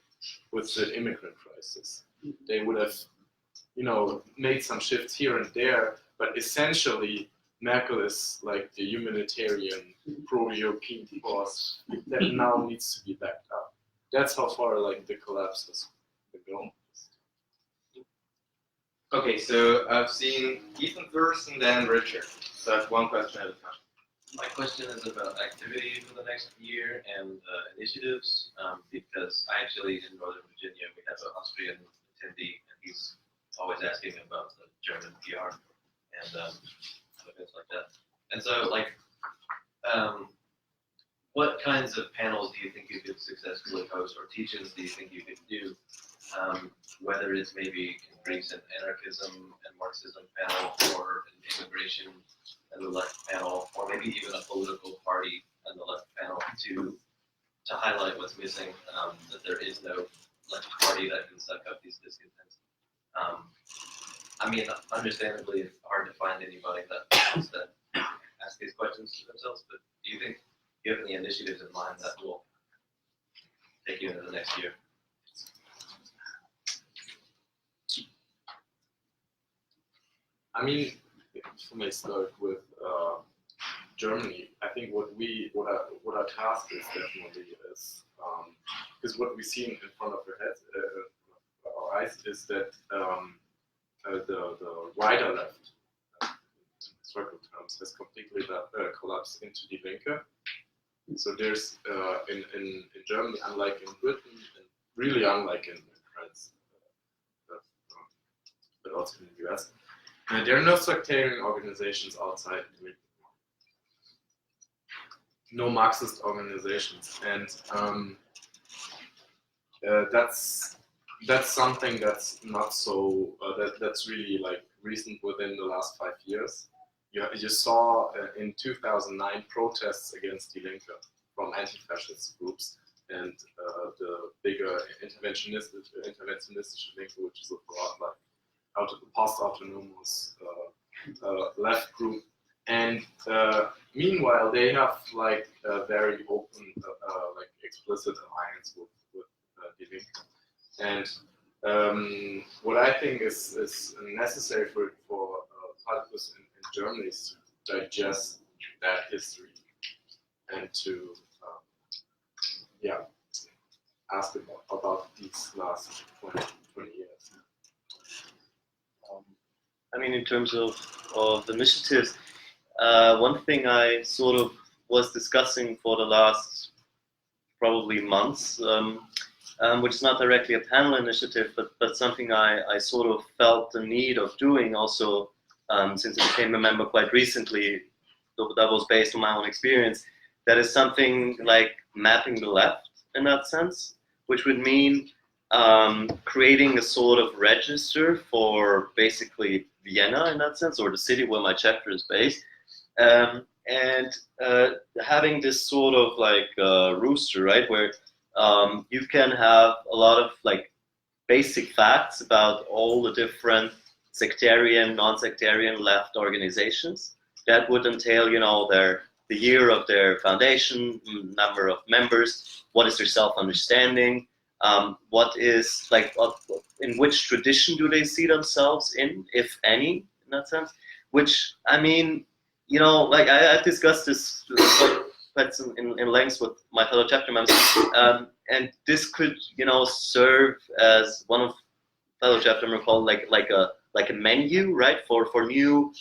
with the immigrant crisis. They would have, made some shifts here and there, but essentially Merkel is like the humanitarian pro-European force that now needs to be backed up. That's how far like the collapse has been going. Okay, so I've seen Ethan first and then Richard. So that's one question at a time. My question is about activity for the next year and initiatives, because I actually, in Northern Virginia, we have an Austrian attendee, and he's always asking about the German PR and events like that. And so, what kinds of panels do you think you could successfully host, or teach-ins do you think you could do? Whether it's maybe Greece and anarchism and Marxism panel, or an immigration and the left panel, or maybe even a political party and the left panel to highlight what's missing, that there is no left party that can suck up these discontents. I mean, understandably, it's hard to find anybody that wants to ask these questions to themselves, but do you think you have any initiatives in mind that will take you into the next year? I mean, if I may start with Germany, I think what our task is definitely is, because what we see in front of our eyes is that the wider left, in historical terms, has completely collapsed into Die Linke. So there's in Germany, unlike in Britain, and really unlike in France, but also in the US. There are no sectarian organizations outside the Linke. No Marxist organizations, and that's something that's not so that's really like recent within the last 5 years. You saw in 2009 protests against Die Linke from anti-fascist groups and the bigger interventionist Linke, which is a broad like post-autonomous left group, and meanwhile they have like a very open, like explicit alliance with Die Linke. And what I think is necessary for Platypus in Germany is to digest that history and to ask about these last 20 years. I mean, in terms of initiatives, one thing I sort of was discussing for the last probably months, which is not directly a panel initiative, but something I sort of felt the need of doing also, since I became a member quite recently, that was based on my own experience. That is something like mapping the left in that sense, which would mean creating a sort of register for basically Vienna in that sense, or the city where my chapter is based, and having this sort of like rooster, right, where you can have a lot of like basic facts about all the different sectarian, non-sectarian left organizations. That would entail, you know, the year of their foundation, number of members, what is their self-understanding, what is like, in which tradition do they see themselves in, if any, in that sense. Which, I mean, you know, like I've discussed this quite in length with my fellow chapter members, and this could, you know, serve as one of fellow chapter members called like a menu, right, for new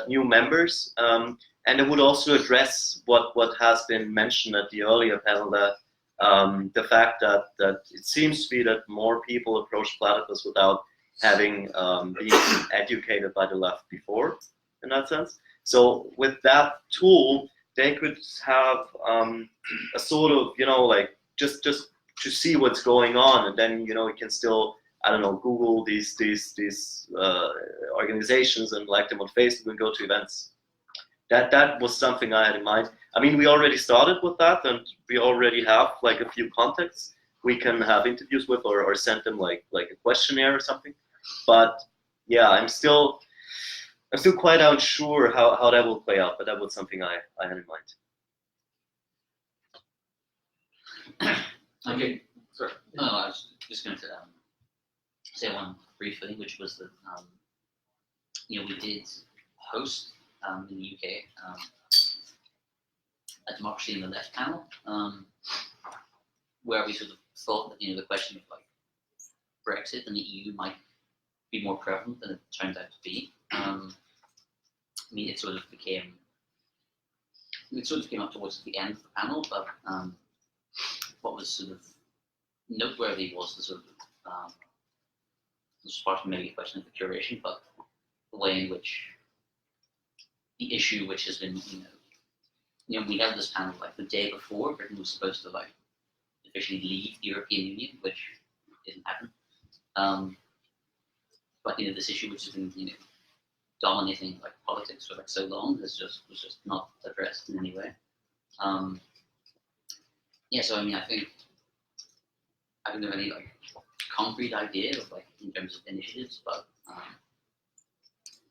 members, and it would also address what has been mentioned at the earlier panel, that the fact that it seems to be that more people approach Platypus without having been educated by the left before, in that sense. So with that tool, they could have a sort of, you know, like just to see what's going on, and then, you know, you can still, I don't know, Google these organizations and like them on Facebook and go to events. That was something I had in mind. I mean, we already started with that, and we already have like a few contacts we can have interviews with, or send them like a questionnaire or something. But yeah, I'm still quite unsure how that will play out, but that was something I had in mind. Okay. Sorry. No, I was just going to say one brief thing, which was that you know, we did host in the UK a democracy in the left panel, where we sort of thought that, you know, the question of like Brexit and the EU might be more prevalent than it turned out to be. I mean, it sort of came up towards the end of the panel, but what was sort of noteworthy was the sort of this was part of maybe a question of the curation, but the way in which the issue, which has been, you know, we had this panel like the day before Britain was supposed to like officially leave the European Union, which didn't happen. But, you know, this issue, which has been, you know, dominating like politics for like so long, was just not addressed in any way. Yeah, so I mean, I think I don't have any like concrete idea of like in terms of initiatives, but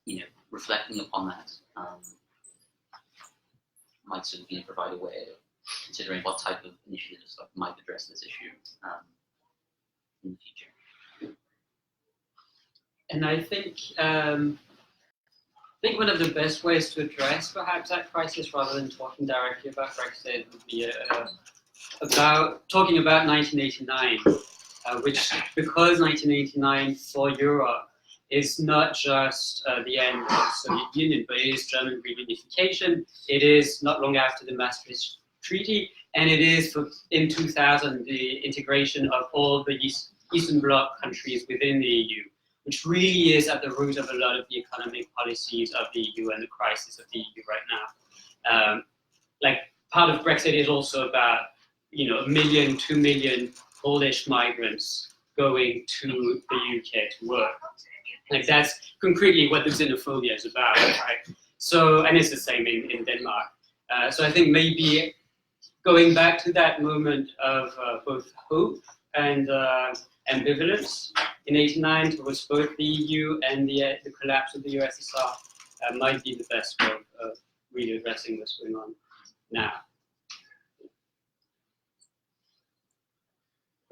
you know, reflecting upon that might sort of, you know, provide a way of considering what type of initiatives like might address this issue in the future. And I think one of the best ways to address perhaps that crisis, rather than talking directly about Brexit, would be about talking about 1989, which, because 1989 for Europe is not just the end of the Soviet Union, but it is German reunification. It is not long after the Maastricht Treaty, and it is in 2000 the integration of all the Eastern Bloc countries within the EU, which really is at the root of a lot of the economic policies of the EU and the crisis of the EU right now. Like, part of Brexit is also about, you know, 1 million, 2 million Polish migrants going to the UK to work. Like, that's concretely what the xenophobia is about, right? So, and it's the same in Denmark. So I think maybe going back to that moment of both hope and ambivalence in '89 towards both the EU and the collapse of the USSR might be the best way of really addressing what's going on now.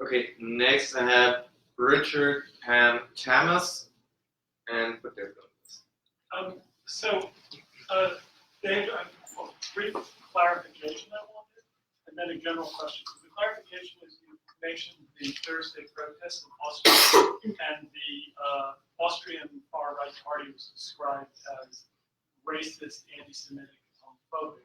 Okay, next I have Richard and Panos, and put their photos. Dave, a brief clarification I wanted, and then a general question. The clarification is you mentioned the Thursday protest in Austria, and the Austrian far-right party was described as racist, anti-Semitic, homophobic.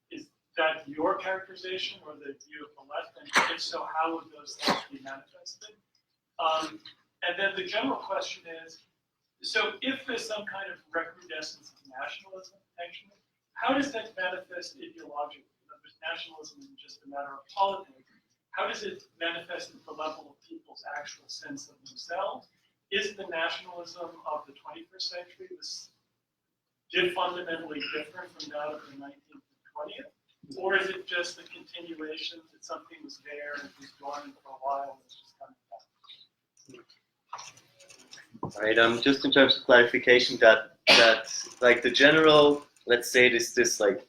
Is that your characterization or the view of the left? And if so, how would those things be manifested? And then the general question is, so if there's some kind of recrudescence of nationalism, potentially, how does that manifest ideologically? If nationalism isn't just a matter of politics, how does it manifest at the level of people's actual sense of themselves? Is the nationalism of the 21st century fundamentally different from that of the 19th and 20th? Or is it just a continuation that something was there and it was dormant for a while and it's just coming back? Right. Just in terms of clarification, that like the general, let's say this like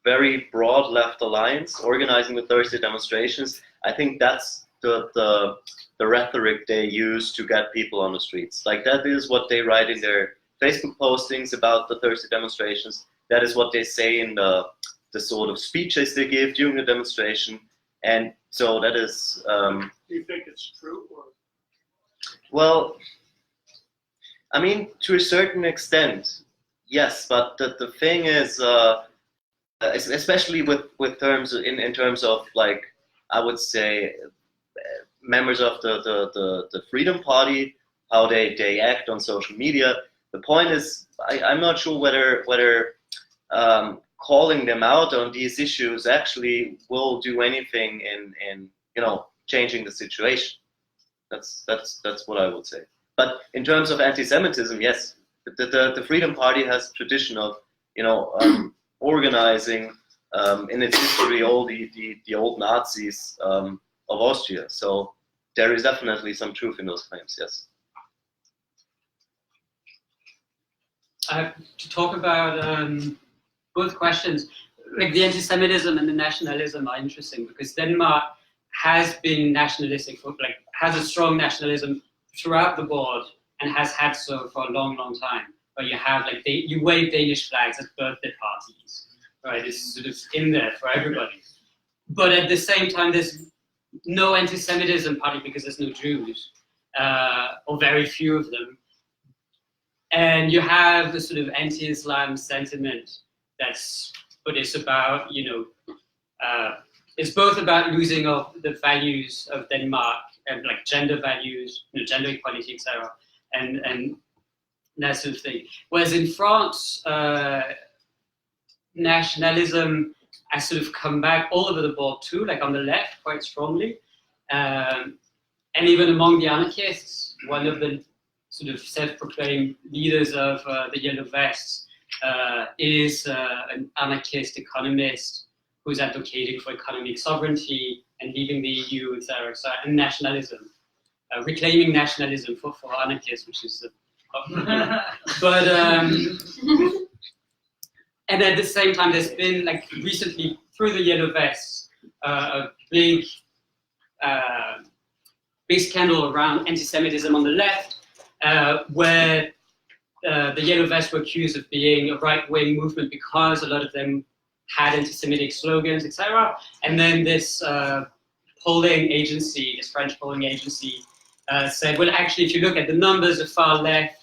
very broad left alliance organizing the Thursday demonstrations, I think that's the rhetoric they use to get people on the streets. Like that is what they write in their Facebook postings about the Thursday demonstrations. That is what they say in the sort of speeches they give during the demonstration. And so that is. Do you think it's true? Or? Well, I mean, to a certain extent, yes. But the thing is, especially with terms in terms of like, I would say, members of the Freedom Party, how they act on social media. The point is, I'm not sure whether calling them out on these issues actually will do anything in changing the situation. That's what I would say. But in terms of anti-Semitism, yes, the Freedom Party has a tradition of organizing in its history all the old Nazis of Austria. So there is definitely some truth in those claims. Yes. To talk about both questions, like the anti-Semitism and the nationalism are interesting because Denmark has been nationalistic has a strong nationalism throughout the board and has had so for a long time. But you have you wave Danish flags at birthday parties, right? It's sort of in there for everybody. But at the same time, there's no anti-Semitism, partly because there's no Jews, or very few of them. And you have the sort of anti-Islam sentiment but it's about, it's both about losing of the values of Denmark and like gender values, gender equality, etc. And that sort of thing. Whereas in France, nationalism has sort of come back all over the board too, like on the left quite strongly. And even among the anarchists, one of the sort of self-proclaimed leaders of the Yellow Vests is an anarchist economist who's advocating for economic sovereignty and leaving the EU, etc., and nationalism, reclaiming nationalism for anarchists, which is but and at the same time, there's been recently through the Yellow Vests a big scandal around anti-Semitism on the left, where the Yellow Vests were accused of being a right-wing movement because a lot of them had anti-Semitic slogans, etc. And then this polling agency, this French polling agency, said, well, actually, if you look at the numbers of far left,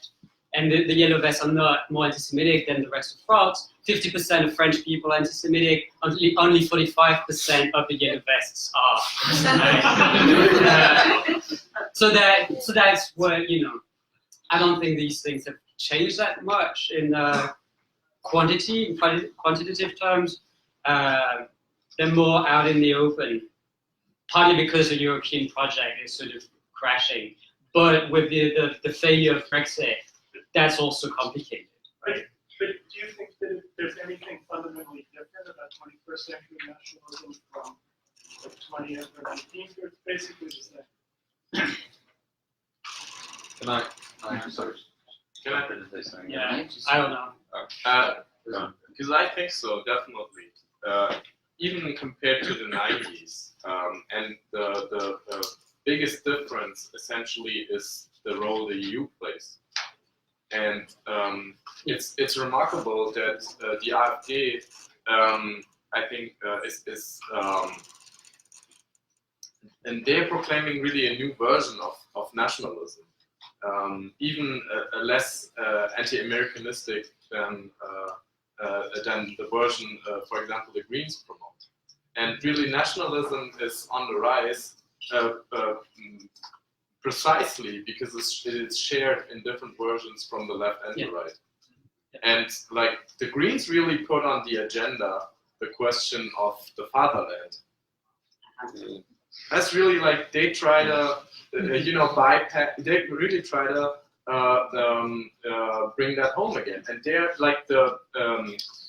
and the Yellow Vests are not more anti-Semitic than the rest of France, 50% of French people are anti-Semitic, only 45% of the Yellow Vests are. So that's where, I don't think these things have changed that much in quantitative terms. They're more out in the open, partly because the European project is sort of crashing, but with the failure of Brexit, that's also complicated. Right? But do you think that there's anything fundamentally different about 21st century nationalism from the 20th or 19th, or it's basically the same? I'm sorry. Can I finish this thing? Yeah, I don't know. Because I think so, definitely. Even compared to the 90s, and the biggest difference essentially is the role the EU plays. And it's remarkable that the AfD, I think, is and they're proclaiming really a new version of nationalism, even a less anti-Americanistic than the version, for example, the Greens promote. And really, nationalism is on the rise. Precisely because it's shared in different versions from the left and the right. And the Greens really put on the agenda the question of the fatherland. That's really they try to, bypass, they really try to bring that home again. And they're like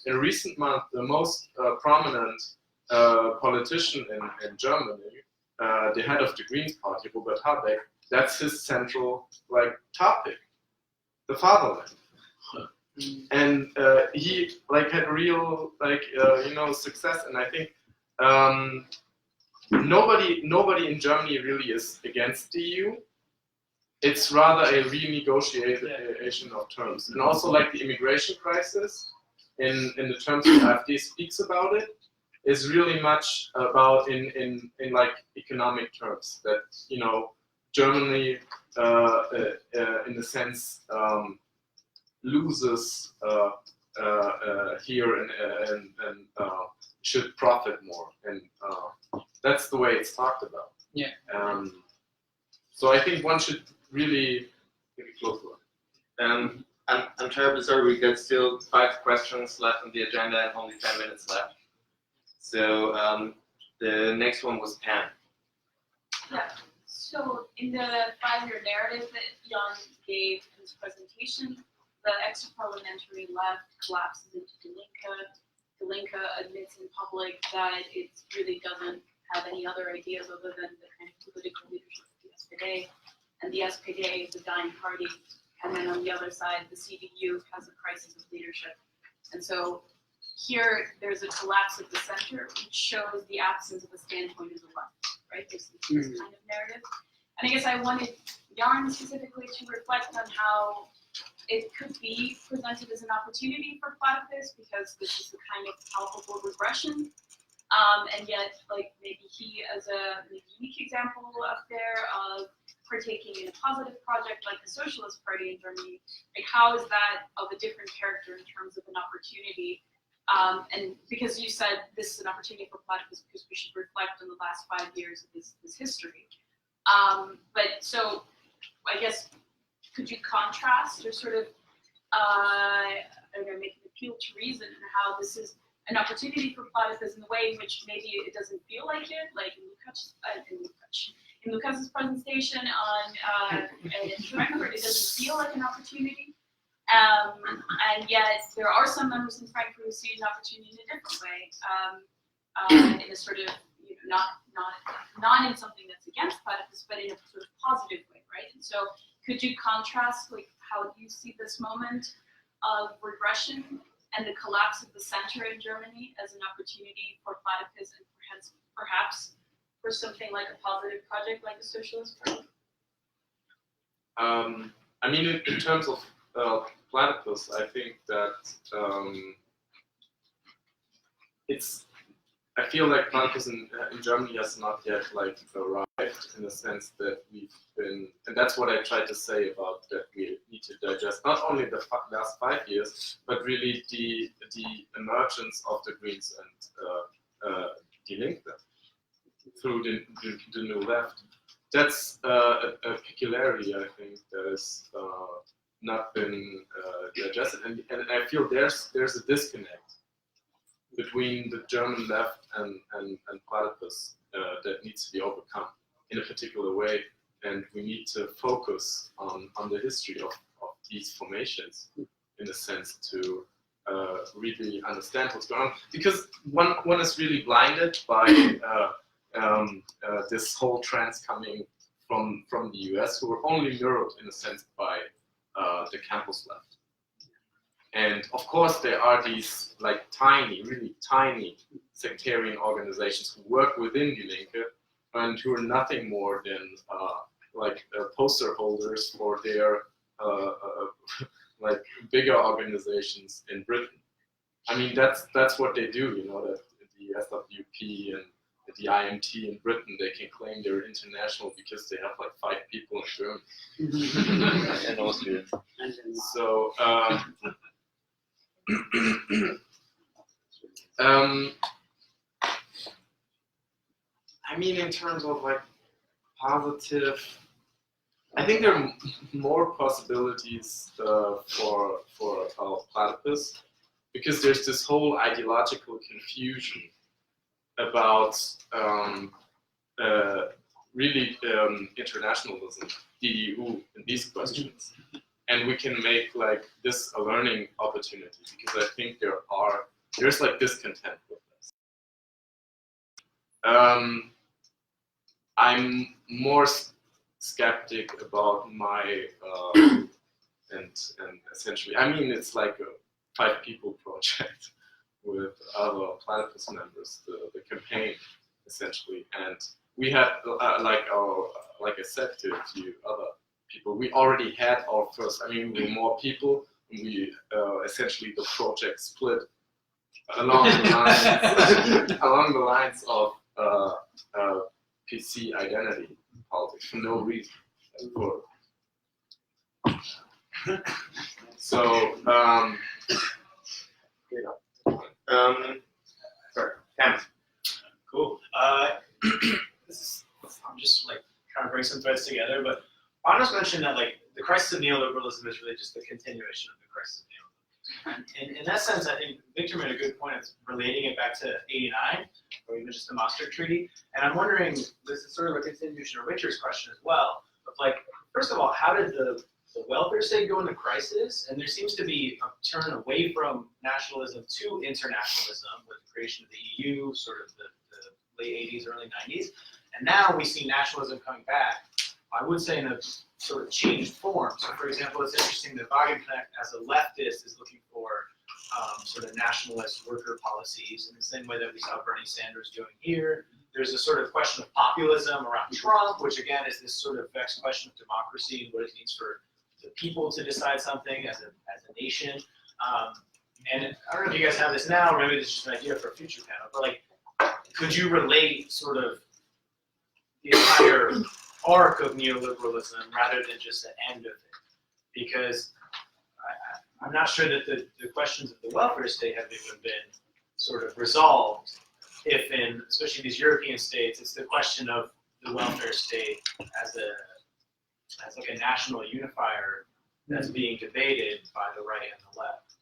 in recent months, the most prominent politician in Germany, the head of the Greens Party, Robert Habeck, that's his central topic, the fatherland. And he had real success, and I think nobody in Germany really is against the EU. It's rather a renegotiation of terms, and also the immigration crisis, in the terms that AfD speaks about it, is really much about in economic terms, that Germany in a sense loses here and should profit more, and that's the way it's talked about. Yeah. So I think one should really take a close look. I'm terribly sorry, we got still 5 questions left on the agenda and only 10 minutes left. So the next one was Pam. Yeah. So in the 5-year narrative that Jan gave in his presentation, the extra-parliamentary left collapses into Die Linke. Die Linke admits in public that it really doesn't have any other ideas other than the kind of political leadership of the SPD. And the SPD is a dying party. And then on the other side, the CDU has a crisis of leadership. And so here, there's a collapse of the center, which shows the absence of a standpoint of the left, right? This kind of narrative. And I guess I wanted Jan specifically to reflect on how it could be presented as an opportunity for Platypus, because this is a kind of palpable regression. And yet, maybe he, as a unique example up there of partaking in a positive project like the Socialist Party in Germany, how is that of a different character in terms of an opportunity? And because you said this is an opportunity for Platypus because we should reflect on the last 5 years of this history. But so, I guess, could you contrast or sort of, make an appeal to reason and how this is an opportunity for Platypus in the way in which maybe it doesn't feel like it, like in Lucas's presentation in Frankfurt, it doesn't feel like an opportunity. And yet there are some members in Frankfurt who see an opportunity in a different way, in a sort of, not in something that's against Platypus, but in a sort of positive way, right? And so could you contrast how you see this moment of regression and the collapse of the center in Germany as an opportunity for Platypus and perhaps for something like a positive project like the Socialist Party? I mean, in terms of Platypus, I think that I feel like Platypus in Germany has not yet arrived, in the sense that we've been, and that's what I tried to say about that we need to digest not only the last 5 years, but really the emergence of the Greens and Die Linke through the new left. That's a peculiarity, I think, that has not been digested, and I feel there's a disconnect between the German left and Platypus that needs to be overcome in a particular way, and we need to focus on the history of these formations, in a sense, to really understand what's going on, because one is really blinded by this whole trends coming from the US, who are only mirrored, in a sense, by the campus left. And of course, there are these really tiny sectarian organizations who work within Die Linke and who are nothing more than poster holders for their bigger organizations in Britain. I mean, that's what they do. That the SWP and the IMT in Britain, they can claim they're international because they have 5 people in Germany And Austria. So. I mean, in terms of positive, I think there are more possibilities for Platypus, because there's this whole ideological confusion about really internationalism, the EU, and these questions. and we can make like this a learning opportunity, because I think there's like discontent with this. I'm more skeptic about my and essentially, I mean, it's like a 5-people project with other Platypus members, the campaign essentially, and we had like I said to other people, we already had our first. I mean, we were more people. We essentially the project split along the lines of PC identity politics for no reason. So, sorry, Panos. Cool. I'm just like trying to bring some threads together, but Panos mentioned that like the crisis of neoliberalism is really just the continuation of the crisis of neoliberalism. And in that sense, I think Victor made a good point of relating it back to '89, or even just the Maastricht Treaty. And I'm wondering, this is sort of a continuation of Richard's question as well, of like, first of all, how did the welfare state go into crisis? And there seems to be a turn away from nationalism to internationalism with the creation of the EU, sort of the late 80s, early 90s. And now we see nationalism coming back, I would say in a sort of changed form. So for example, it's interesting that Wagenknecht as a leftist is looking for sort of nationalist worker policies in the same way that we saw Bernie Sanders doing here. There's a sort of question of populism around Trump, which again is this sort of vexed question of democracy and what it means for the people to decide something as a nation. And I don't know if you guys have this now, or maybe this is just an idea for a future panel, but like, could you relate sort of the entire arc of neoliberalism rather than just the end of it? Because I'm not sure that the questions of the welfare state have even been sort of resolved, if in, especially these European states, it's the question of the welfare state as like a national unifier that's being debated by the right and the left.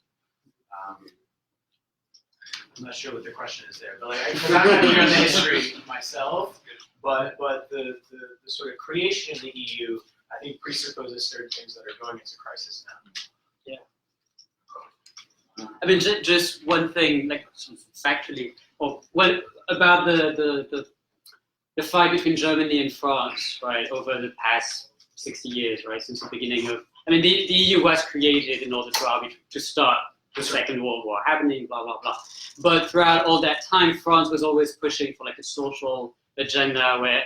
I'm not sure what the question is there, but like, because I'm not here on the history myself, but the sort of creation of the EU, I think presupposes certain things that are going into crisis now. Yeah. I mean, just one thing, like factually, or well, about the fight between Germany and France, right, over the past 60 years, right, since the beginning of, I mean, the EU was created in order to start the Second World War happening, blah, blah, blah. But throughout all that time, France was always pushing for like a social agenda, where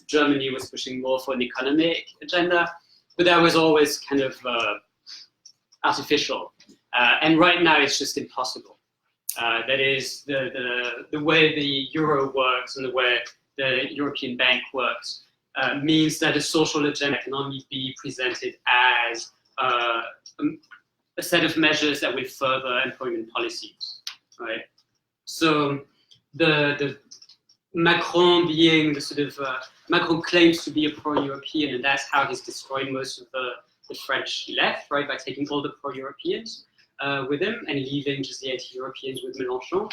Germany was pushing more for an economic agenda, but that was always kind of artificial. And right now it's just impossible. That is, the way the euro works and the way the European Bank works means that a social agenda can only be presented as a set of measures that will further employment policies, right? So the Macron being the sort of, Macron claims to be a pro-European, and that's how he's destroyed most of the French left, right, by taking all the pro-Europeans with him and leaving just the anti-Europeans with Mélenchon,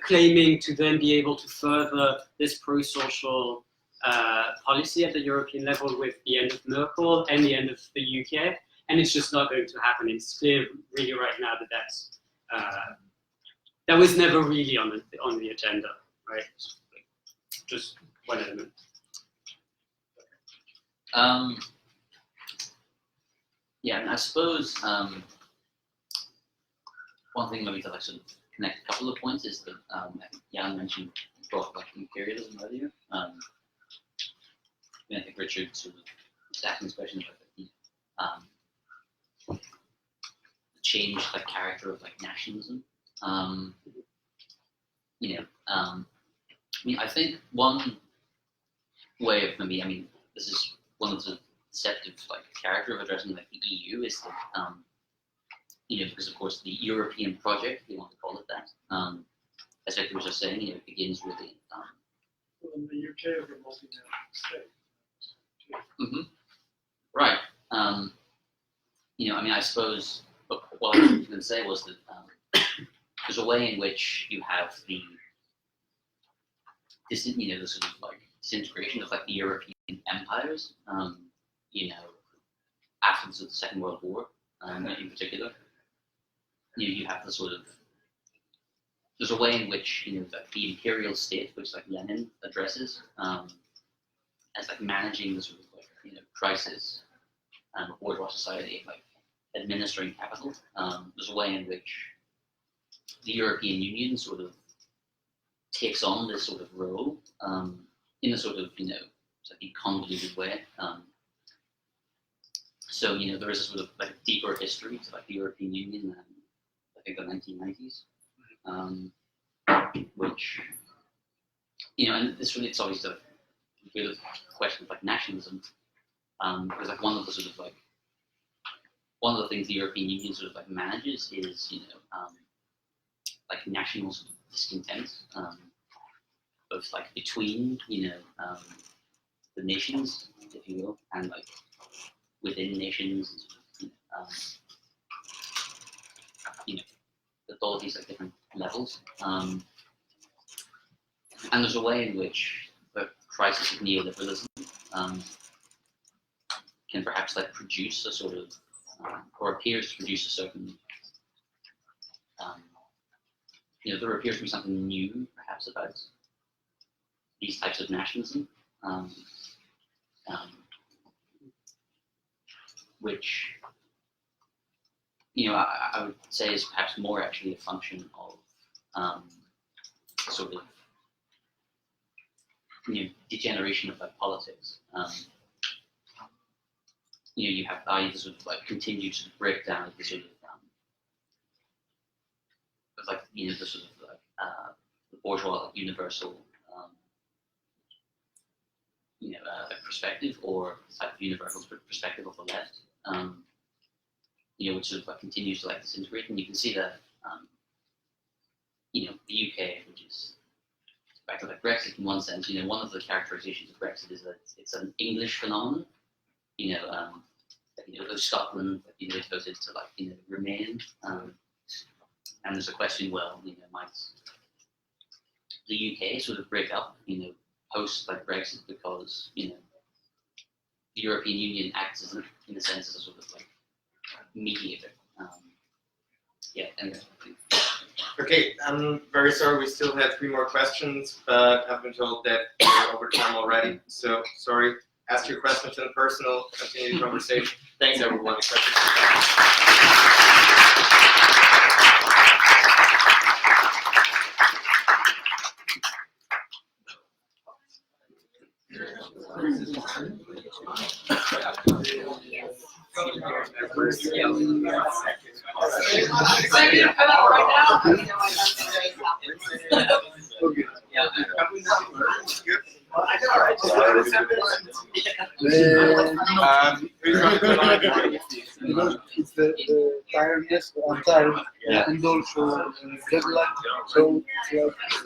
claiming to then be able to further this pro-social policy at the European level with the end of Merkel and the end of the UK, and it's just not going to happen. It's clear really right now that that was never really on the agenda, right? Just one element. Yeah, and I suppose one thing maybe to like sort of connect a couple of points is that I think Jan mentioned brought up like imperialism earlier. I think Richard sort of was asking this question about the changed like character of like nationalism. I mean, I think one way of maybe, I mean, this is one of the deceptive like character of addressing like the EU is that because of course the European project, if you want to call it that, as Victor was just saying, it begins with the well, in the UK, we're a multinational state. Mm-hmm. Right. I mean, I suppose what I was going to say was that there's a way in which you have the sort of like disintegration of like the European empires. after the Second World War, in particular, you have the sort of, there's a way in which the imperial state, which like Lenin addresses, as like managing the sort of crisis of bourgeois society, like administering capital. There's a way in which the European Union sort of takes on this sort of role in a sort of slightly convoluted way. So there is a sort of like deeper history to like the European Union than I think the 1990s, which and this relates always to the question of like nationalism, because like one of the things the European Union sort of like manages is like national sort of discontent, both like between the nations, if you will, and like within nations, at all these like different levels, and there's a way in which the crisis of neoliberalism can perhaps like produce a sort of, or appears to produce a certain, there appears to be something new perhaps about these types of nationalism, which I would say is perhaps more actually a function of sort of degeneration of like politics. You have either sort of like continued sort of breakdown of the sort of like the sort of like the bourgeois like universal perspective, or type of universal perspective of the left, which sort of like continues to like disintegrate. And you can see that the UK, which is back to like Brexit in one sense, one of the characterizations of Brexit is that it's an English phenomenon. Scotland, voted to like remain, and there's a question, well, might the UK sort of break up, post like Brexit, because the European Union acts as in a sense as a sort of like mediator. Anyway. Okay, I'm very sorry, we still have 3 more questions, but I've been told that we're over time already, so sorry. Ask your questions in personal, continue the conversation. Thanks everyone. It's the tiredness on time, and also deadline, so it's like